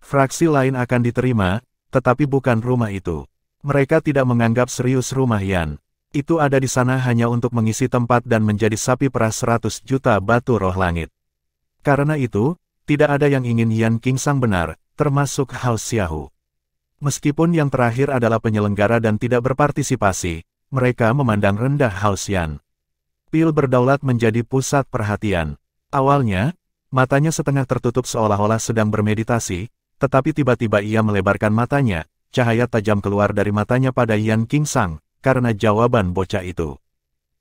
[SPEAKER 1] Fraksi lain akan diterima, tetapi bukan rumah itu. Mereka tidak menganggap serius rumah Yan. Itu ada di sana hanya untuk mengisi tempat dan menjadi sapi perah 100 juta batu roh langit. Karena itu, tidak ada yang ingin Yan Qingsang benar, termasuk House Xiaohu. Meskipun yang terakhir adalah penyelenggara dan tidak berpartisipasi, mereka memandang rendah House Yan. Pil berdaulat menjadi pusat perhatian. Awalnya, matanya setengah tertutup seolah-olah sedang bermeditasi, tetapi tiba-tiba ia melebarkan matanya, cahaya tajam keluar dari matanya pada Yan Qingsang. Karena jawaban bocah itu.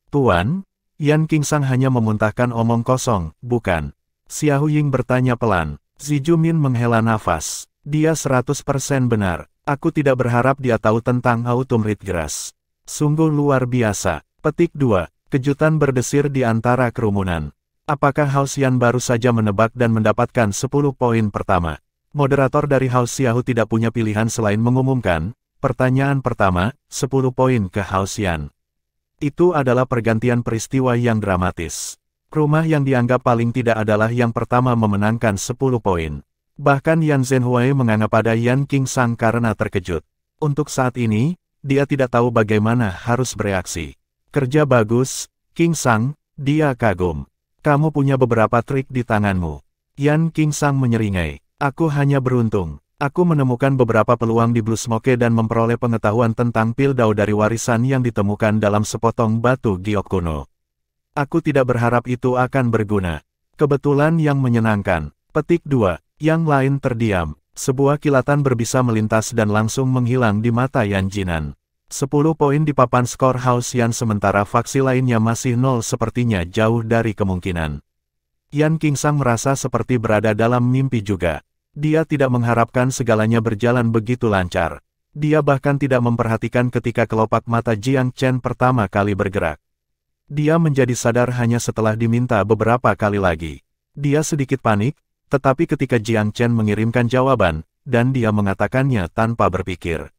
[SPEAKER 1] Tuan, Yan Qingsang hanya memuntahkan omong kosong, bukan? Xiahou Ying bertanya pelan. Zijumin menghela nafas. Dia 100% benar. Aku tidak berharap dia tahu tentang Autumn Ridgrass. Sungguh luar biasa. Petik 2. Kejutan berdesir di antara kerumunan. Apakah House Yan baru saja menebak dan mendapatkan 10 poin pertama? Moderator dari House Xiahou tidak punya pilihan selain mengumumkan, pertanyaan pertama, 10 poin ke House Yan. Itu adalah pergantian peristiwa yang dramatis. Rumah yang dianggap paling tidak adalah yang pertama memenangkan 10 poin. Bahkan Yan Zhenhui menganggap pada Yan Qingsang karena terkejut. Untuk saat ini, dia tidak tahu bagaimana harus bereaksi. Kerja bagus, Qingsang, dia kagum. Kamu punya beberapa trik di tanganmu. Yan Qingsang menyeringai. Aku hanya beruntung. Aku menemukan beberapa peluang di Blue Smoke dan memperoleh pengetahuan tentang Piltdown dari warisan yang ditemukan dalam sepotong batu giok kuno. Aku tidak berharap itu akan berguna. Kebetulan yang menyenangkan. Petik 2. Yang lain terdiam. Sebuah kilatan berbisa melintas dan langsung menghilang di mata Yan Jinan. 10 poin di papan skor House Yan sementara faksi lainnya masih 0 sepertinya jauh dari kemungkinan. Yan Qingsang merasa seperti berada dalam mimpi juga. Dia tidak mengharapkan segalanya berjalan begitu lancar. Dia bahkan tidak memperhatikan ketika kelopak mata Jiang Chen pertama kali bergerak. Dia menjadi sadar hanya setelah diminta beberapa kali lagi. Dia sedikit panik, tetapi ketika Jiang Chen mengirimkan jawaban, dan dia mengatakannya tanpa berpikir.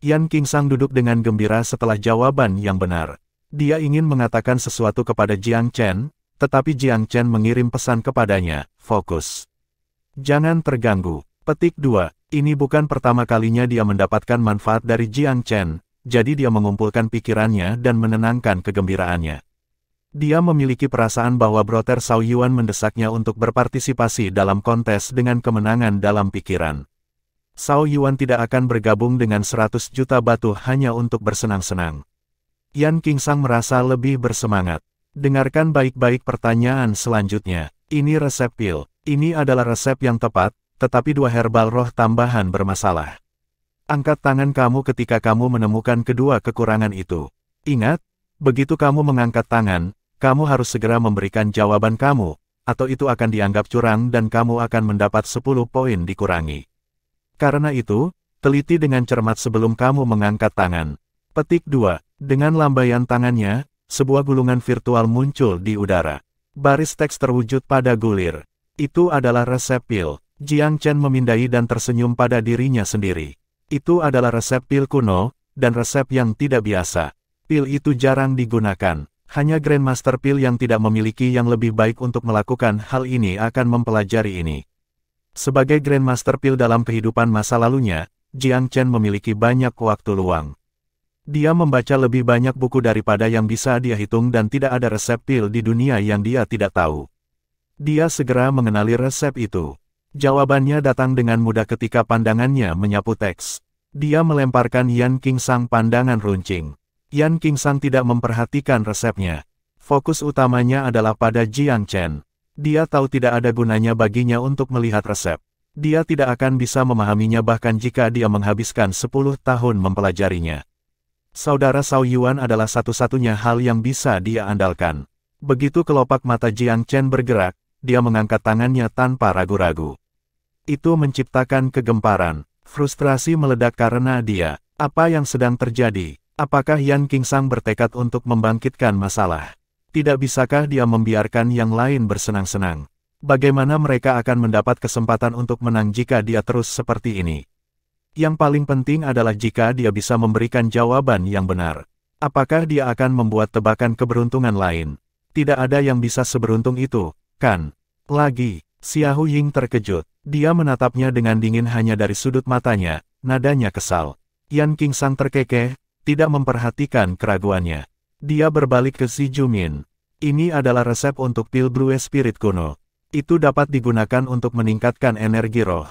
[SPEAKER 1] Yan Qingsang duduk dengan gembira setelah jawaban yang benar. Dia ingin mengatakan sesuatu kepada Jiang Chen, tetapi Jiang Chen mengirim pesan kepadanya, fokus. Jangan terganggu. Petik 2. Ini bukan pertama kalinya dia mendapatkan manfaat dari Jiang Chen, jadi dia mengumpulkan pikirannya dan menenangkan kegembiraannya. Dia memiliki perasaan bahwa Brother Zhao Yuan mendesaknya untuk berpartisipasi dalam kontes dengan kemenangan dalam pikiran. Zhao Yuan tidak akan bergabung dengan 100 juta batu hanya untuk bersenang-senang. Yan Qingsang merasa lebih bersemangat. Dengarkan baik-baik pertanyaan selanjutnya. Ini resep pil. Ini adalah resep yang tepat, tetapi 2 herbal roh tambahan bermasalah. Angkat tangan kamu ketika kamu menemukan kedua kekurangan itu. Ingat, begitu kamu mengangkat tangan, kamu harus segera memberikan jawaban kamu, atau itu akan dianggap curang dan kamu akan mendapat 10 poin dikurangi. Karena itu, teliti dengan cermat sebelum kamu mengangkat tangan. Petik 2. Dengan lambaian tangannya, sebuah gulungan virtual muncul di udara. Baris teks terwujud pada gulir. Itu adalah resep pil. Jiang Chen memindai dan tersenyum pada dirinya sendiri. Itu adalah resep pil kuno, dan resep yang tidak biasa. Pil itu jarang digunakan. Hanya Grandmaster Pil yang tidak memiliki yang lebih baik untuk melakukan hal ini akan mempelajari ini. Sebagai Grandmaster Pil dalam kehidupan masa lalunya, Jiang Chen memiliki banyak waktu luang. Dia membaca lebih banyak buku daripada yang bisa dia hitung dan tidak ada resep pil di dunia yang dia tidak tahu. Dia segera mengenali resep itu. Jawabannya datang dengan mudah ketika pandangannya menyapu teks. Dia melemparkan Yan Qingsang pandangan runcing. Yan Qingsang tidak memperhatikan resepnya. Fokus utamanya adalah pada Jiang Chen. Dia tahu tidak ada gunanya baginya untuk melihat resep. Dia tidak akan bisa memahaminya bahkan jika dia menghabiskan 10 tahun mempelajarinya. Saudara Zhao Yuan adalah satu-satunya hal yang bisa dia andalkan. Begitu kelopak mata Jiang Chen bergerak, dia mengangkat tangannya tanpa ragu-ragu. Itu menciptakan kegemparan. Frustrasi meledak karena dia. Apa yang sedang terjadi? Apakah Yan Qingsang bertekad untuk membangkitkan masalah? Tidak bisakah dia membiarkan yang lain bersenang-senang? Bagaimana mereka akan mendapat kesempatan untuk menang jika dia terus seperti ini? Yang paling penting adalah jika dia bisa memberikan jawaban yang benar. Apakah dia akan membuat tebakan keberuntungan lain? Tidak ada yang bisa seberuntung itu, kan? Lagi, Xiao Ying terkejut. Dia menatapnya dengan dingin hanya dari sudut matanya, nadanya kesal. Yan Qingsang terkekeh, tidak memperhatikan keraguannya. Dia berbalik ke Xi Jumin. Ini adalah resep untuk pil Blue Spirit kuno. Itu dapat digunakan untuk meningkatkan energi roh.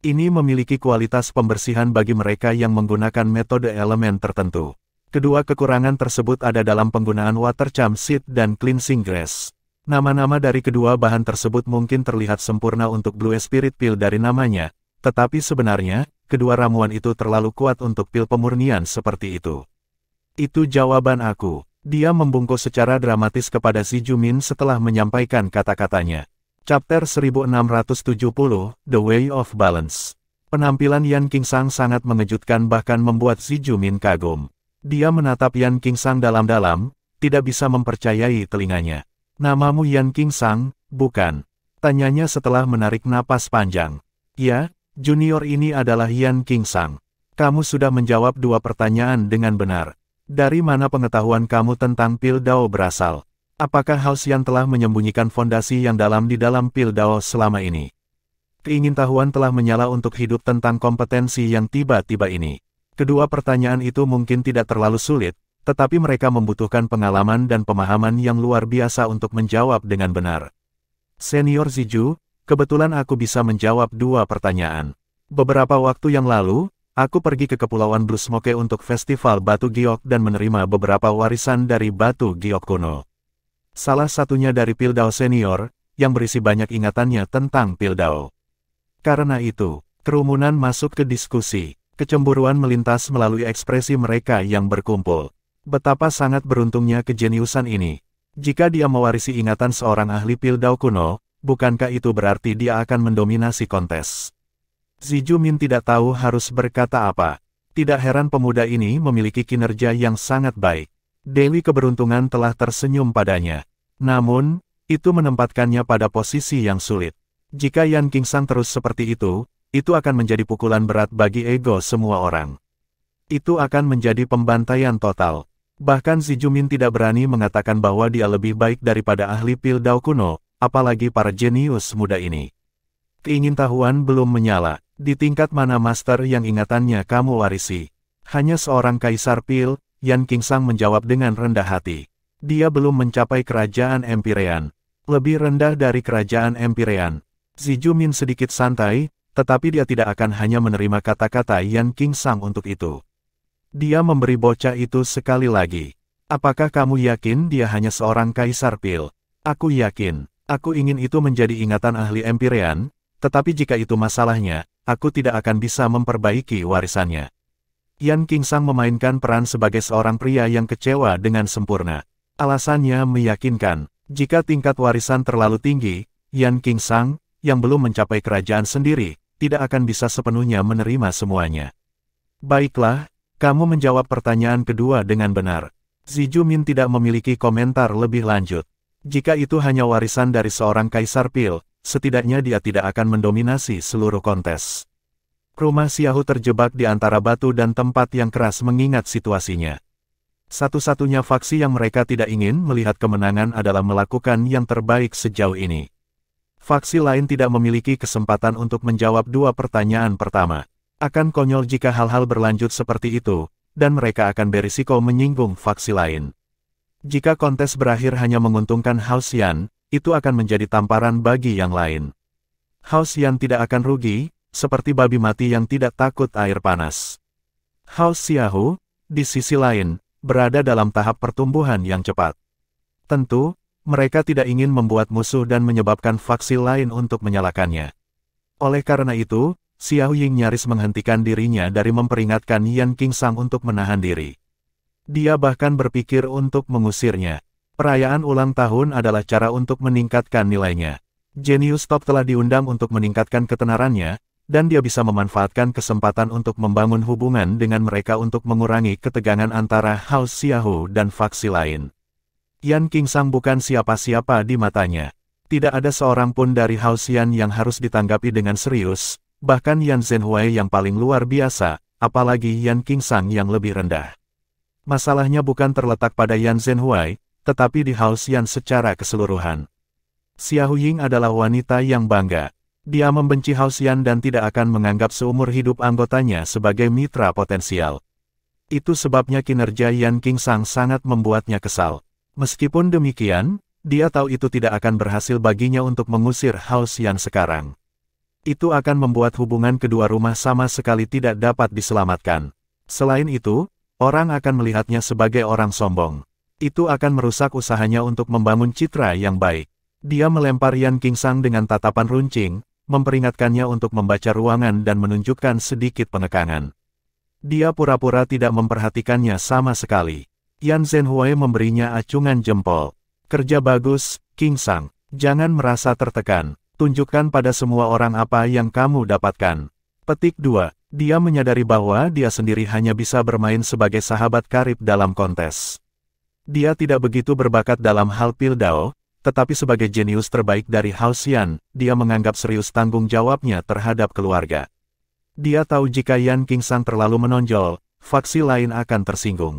[SPEAKER 1] Ini memiliki kualitas pembersihan bagi mereka yang menggunakan metode elemen tertentu. Kedua kekurangan tersebut ada dalam penggunaan Water Charm Seed dan Cleansing Grass. Nama-nama dari kedua bahan tersebut mungkin terlihat sempurna untuk Blue Spirit Pil dari namanya, tetapi sebenarnya, kedua ramuan itu terlalu kuat untuk pil pemurnian seperti itu. Itu jawaban aku. Dia membungkuk secara dramatis kepada Xi Jumin setelah menyampaikan kata-katanya. Chapter 1670, The Way of Balance. Penampilan Yan Qingsang sangat mengejutkan bahkan membuat Xi Jumin kagum. Dia menatap Yan Qingsang dalam-dalam, tidak bisa mempercayai telinganya. Namamu Yan Qingsang, bukan? Tanyanya setelah menarik napas panjang. Ya, junior ini adalah Yan Qingsang. Kamu sudah menjawab 2 pertanyaan dengan benar. Dari mana pengetahuan kamu tentang pil Dao berasal? Apakah Hao Xian telah menyembunyikan fondasi yang dalam di dalam pil Dao selama ini? Keingintahuan telah menyala untuk hidup tentang kompetensi yang tiba-tiba ini. Kedua pertanyaan itu mungkin tidak terlalu sulit, tetapi mereka membutuhkan pengalaman dan pemahaman yang luar biasa untuk menjawab dengan benar. Senior Ziju, kebetulan aku bisa menjawab 2 pertanyaan. Beberapa waktu yang lalu, aku pergi ke Kepulauan Blue Smoke untuk festival Batu Giok dan menerima beberapa warisan dari Batu Giok kuno. Salah satunya dari pil Dao senior, yang berisi banyak ingatannya tentang pil Dao. Karena itu, kerumunan masuk ke diskusi. Kecemburuan melintas melalui ekspresi mereka yang berkumpul. Betapa sangat beruntungnya kejeniusan ini. Jika dia mewarisi ingatan seorang ahli pil Dao kuno, bukankah itu berarti dia akan mendominasi kontes? Xi Jumin tidak tahu harus berkata apa. Tidak heran pemuda ini memiliki kinerja yang sangat baik. Dewi keberuntungan telah tersenyum padanya. Namun, itu menempatkannya pada posisi yang sulit. Jika Yan Qingsang terus seperti itu akan menjadi pukulan berat bagi ego semua orang. Itu akan menjadi pembantaian total. Bahkan Xi Jumin tidak berani mengatakan bahwa dia lebih baik daripada ahli pil Dao kuno, apalagi para jenius muda ini. Keingintahuan belum menyala. Di tingkat mana master yang ingatannya kamu warisi? Hanya seorang kaisar pil, Yan Qingsang menjawab dengan rendah hati. Dia belum mencapai kerajaan Empirean. Lebih rendah dari kerajaan Empirean. Xi Jumin sedikit santai, tetapi dia tidak akan hanya menerima kata-kata Yan Qingsang untuk itu. Dia memberi bocah itu sekali lagi. Apakah kamu yakin dia hanya seorang kaisar pil? Aku yakin. Aku ingin itu menjadi ingatan ahli Empyrean, tetapi jika itu masalahnya, aku tidak akan bisa memperbaiki warisannya. Yan Qingsang memainkan peran sebagai seorang pria yang kecewa dengan sempurna. Alasannya meyakinkan. Jika tingkat warisan terlalu tinggi, Yan Qingsang, yang belum mencapai kerajaan sendiri, tidak akan bisa sepenuhnya menerima semuanya. Baiklah, kamu menjawab pertanyaan kedua dengan benar. Zijumin tidak memiliki komentar lebih lanjut. Jika itu hanya warisan dari seorang kaisar pil, setidaknya dia tidak akan mendominasi seluruh kontes. Rumah Xiaohu terjebak di antara batu dan tempat yang keras mengingat situasinya. Satu-satunya faksi yang mereka tidak ingin melihat kemenangan adalah melakukan yang terbaik sejauh ini. Faksi lain tidak memiliki kesempatan untuk menjawab dua pertanyaan pertama. Akan konyol jika hal-hal berlanjut seperti itu, dan mereka akan berisiko menyinggung faksi lain. Jika kontes berakhir hanya menguntungkan Hao Xian, itu akan menjadi tamparan bagi yang lain. Hao Xian tidak akan rugi, seperti babi mati yang tidak takut air panas. Hao Xiaohu, di sisi lain, berada dalam tahap pertumbuhan yang cepat. Tentu, mereka tidak ingin membuat musuh dan menyebabkan faksi lain untuk menyalahkannya. Oleh karena itu, Xiao Ying nyaris menghentikan dirinya dari memperingatkan Yan Qingsang untuk menahan diri. Dia bahkan berpikir untuk mengusirnya. Perayaan ulang tahun adalah cara untuk meningkatkan nilainya. Genius Top telah diundang untuk meningkatkan ketenarannya, dan dia bisa memanfaatkan kesempatan untuk membangun hubungan dengan mereka untuk mengurangi ketegangan antara Hao Xiaohu dan faksi lain. Yan Qingsang bukan siapa-siapa di matanya. Tidak ada seorang pun dari Hao Xian yang harus ditanggapi dengan serius, bahkan Yan Zhenhuai yang paling luar biasa, apalagi Yan Qingsang yang lebih rendah. Masalahnya bukan terletak pada Yan Zhenhuai, tetapi di Hao Xian secara keseluruhan. Xiao Ying adalah wanita yang bangga. Dia membenci Hao Xian dan tidak akan menganggap seumur hidup anggotanya sebagai mitra potensial. Itu sebabnya kinerja Yan Qingsang sangat membuatnya kesal. Meskipun demikian, dia tahu itu tidak akan berhasil baginya untuk mengusir Hao Xian sekarang. Itu akan membuat hubungan kedua rumah sama sekali tidak dapat diselamatkan. Selain itu, orang akan melihatnya sebagai orang sombong. Itu akan merusak usahanya untuk membangun citra yang baik. Dia melempar Yan Qingsang dengan tatapan runcing, memperingatkannya untuk membaca ruangan dan menunjukkan sedikit penekangan. Dia pura-pura tidak memperhatikannya sama sekali. Yan Zhenhuai memberinya acungan jempol. Kerja bagus, Qingsang. Jangan merasa tertekan. Tunjukkan pada semua orang apa yang kamu dapatkan. Petik 2. Dia menyadari bahwa dia sendiri hanya bisa bermain sebagai sahabat karib dalam kontes. Dia tidak begitu berbakat dalam hal Pildao, tetapi sebagai jenius terbaik dari Hao Xian, dia menganggap serius tanggung jawabnya terhadap keluarga. Dia tahu jika Yan Qingsang terlalu menonjol, faksi lain akan tersinggung.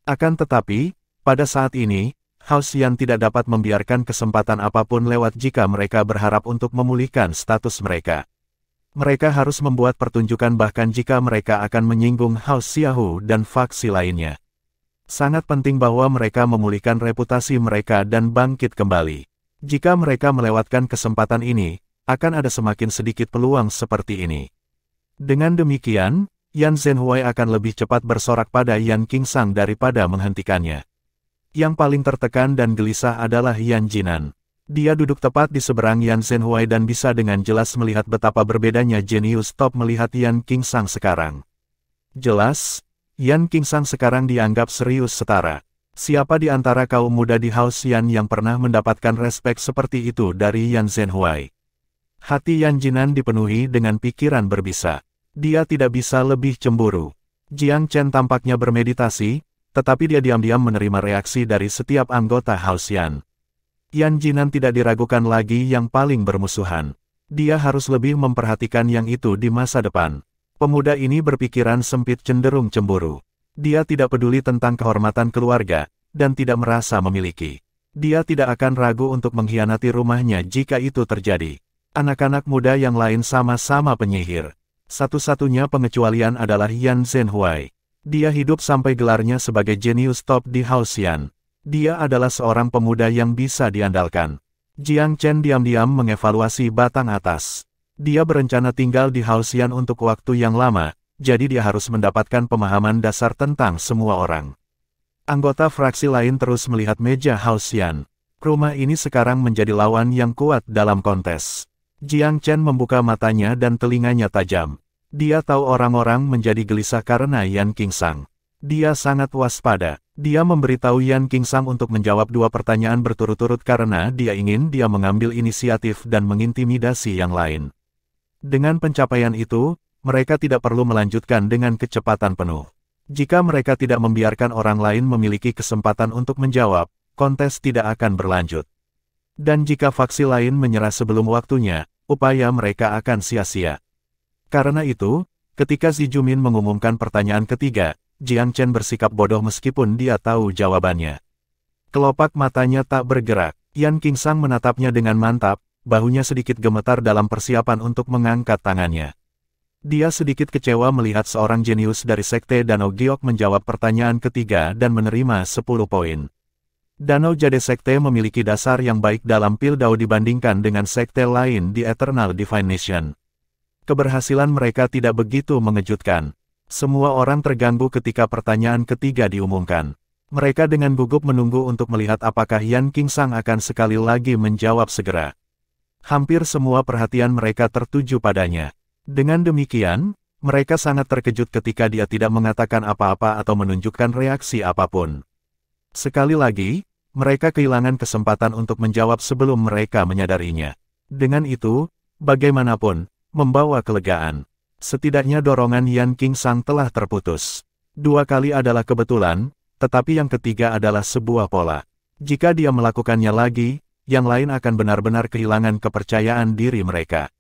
[SPEAKER 1] Akan tetapi, pada saat ini, Hao Xian tidak dapat membiarkan kesempatan apapun lewat jika mereka berharap untuk memulihkan status mereka. Mereka harus membuat pertunjukan bahkan jika mereka akan menyinggung Hao Xiaohu dan faksi lainnya. Sangat penting bahwa mereka memulihkan reputasi mereka dan bangkit kembali. Jika mereka melewatkan kesempatan ini, akan ada semakin sedikit peluang seperti ini. Dengan demikian, Yan Zhenhuai akan lebih cepat bersorak pada Yan Qingsang daripada menghentikannya. Yang paling tertekan dan gelisah adalah Yan Jinan. Dia duduk tepat di seberang Yan Zhenhuai dan bisa dengan jelas melihat betapa berbedanya jenius top melihat Yan Qingsang sekarang. Jelas, Yan Qingsang sekarang dianggap serius setara. Siapa di antara kaum muda di Hao Xian yang pernah mendapatkan respek seperti itu dari Yan Zhenhuai? Hati Yan Jinan dipenuhi dengan pikiran berbisa. Dia tidak bisa lebih cemburu. Jiang Chen tampaknya bermeditasi, tetapi dia diam-diam menerima reaksi dari setiap anggota Hao Xian. Yan Jinan tidak diragukan lagi yang paling bermusuhan. Dia harus lebih memperhatikan yang itu di masa depan. Pemuda ini berpikiran sempit cenderung cemburu. Dia tidak peduli tentang kehormatan keluarga, dan tidak merasa memiliki. Dia tidak akan ragu untuk mengkhianati rumahnya jika itu terjadi. Anak-anak muda yang lain sama-sama penyihir. Satu-satunya pengecualian adalah Yan Zhenhuai. Dia hidup sampai gelarnya sebagai jenius top di Hao Xian. Dia adalah seorang pemuda yang bisa diandalkan. Jiang Chen diam-diam mengevaluasi batang atas. Dia berencana tinggal di Haoxian untuk waktu yang lama, jadi dia harus mendapatkan pemahaman dasar tentang semua orang. Anggota fraksi lain terus melihat meja Haoxian. Rumah ini sekarang menjadi lawan yang kuat dalam kontes. Jiang Chen membuka matanya dan telinganya tajam. Dia tahu orang-orang menjadi gelisah karena Yan Qingsang. Dia sangat waspada. Dia memberitahu Yan Qingsang untuk menjawab 2 pertanyaan berturut-turut karena dia ingin dia mengambil inisiatif dan mengintimidasi yang lain. Dengan pencapaian itu, mereka tidak perlu melanjutkan dengan kecepatan penuh. Jika mereka tidak membiarkan orang lain memiliki kesempatan untuk menjawab, kontes tidak akan berlanjut. Dan jika faksi lain menyerah sebelum waktunya, upaya mereka akan sia-sia. Karena itu, ketika Xi Jumin mengumumkan pertanyaan ketiga, Jiang Chen bersikap bodoh meskipun dia tahu jawabannya. Kelopak matanya tak bergerak. Yan Qingsang menatapnya dengan mantap, bahunya sedikit gemetar dalam persiapan untuk mengangkat tangannya. Dia sedikit kecewa melihat seorang jenius dari Sekte Danau Giok menjawab pertanyaan ketiga dan menerima 10 poin. Danau Jade Sekte memiliki dasar yang baik dalam Pildao dibandingkan dengan sekte lain di Eternal Divine Nation. Keberhasilan mereka tidak begitu mengejutkan. Semua orang terganggu ketika pertanyaan ketiga diumumkan. Mereka dengan gugup menunggu untuk melihat apakah Yan Qingsang akan sekali lagi menjawab segera. Hampir semua perhatian mereka tertuju padanya. Dengan demikian, mereka sangat terkejut ketika dia tidak mengatakan apa-apa atau menunjukkan reaksi apapun. Sekali lagi, mereka kehilangan kesempatan untuk menjawab sebelum mereka menyadarinya. Dengan itu, bagaimanapun, membawa kelegaan. Setidaknya dorongan Yan Qingsang telah terputus. 2 kali adalah kebetulan, tetapi yang ketiga adalah sebuah pola. Jika dia melakukannya lagi, yang lain akan benar-benar kehilangan kepercayaan diri mereka.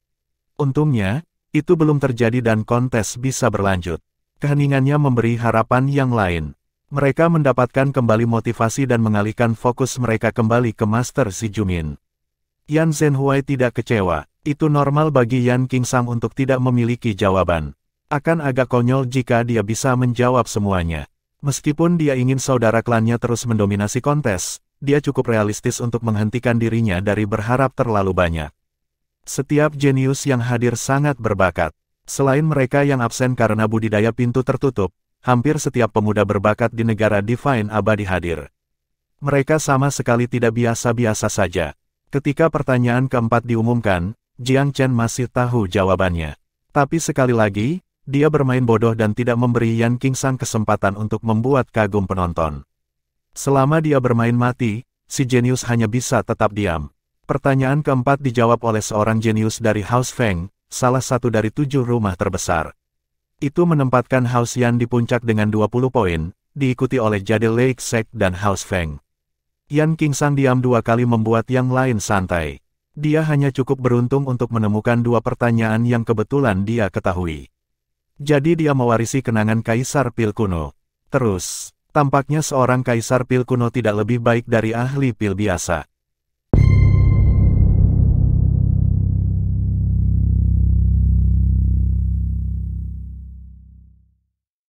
[SPEAKER 1] Untungnya, itu belum terjadi dan kontes bisa berlanjut. Keheningannya memberi harapan yang lain. Mereka mendapatkan kembali motivasi dan mengalihkan fokus mereka kembali ke Master Xi Jumin. Yan Zhenhuai tidak kecewa. Itu normal bagi Yan Qingsang untuk tidak memiliki jawaban. Akan agak konyol jika dia bisa menjawab semuanya. Meskipun dia ingin saudara klannya terus mendominasi kontes, dia cukup realistis untuk menghentikan dirinya dari berharap terlalu banyak. Setiap jenius yang hadir sangat berbakat. Selain mereka yang absen karena budidaya pintu tertutup, hampir setiap pemuda berbakat di negara Divine Abadi hadir. Mereka sama sekali tidak biasa-biasa saja. Ketika pertanyaan keempat diumumkan, Jiang Chen masih tahu jawabannya. Tapi sekali lagi, dia bermain bodoh dan tidak memberi Yan Qingsang kesempatan untuk membuat kagum penonton. Selama dia bermain mati, si jenius hanya bisa tetap diam. Pertanyaan keempat dijawab oleh seorang jenius dari House Feng, salah satu dari 7 rumah terbesar. Itu menempatkan Haoxian di puncak dengan 20 poin, diikuti oleh Jade Lake Sect dan House Feng. Yan Qingsang diam 2 kali membuat yang lain santai. Dia hanya cukup beruntung untuk menemukan 2 pertanyaan yang kebetulan dia ketahui. Jadi dia mewarisi kenangan Kaisar Pil kuno. Terus, tampaknya seorang Kaisar Pil kuno tidak lebih baik dari ahli pil biasa.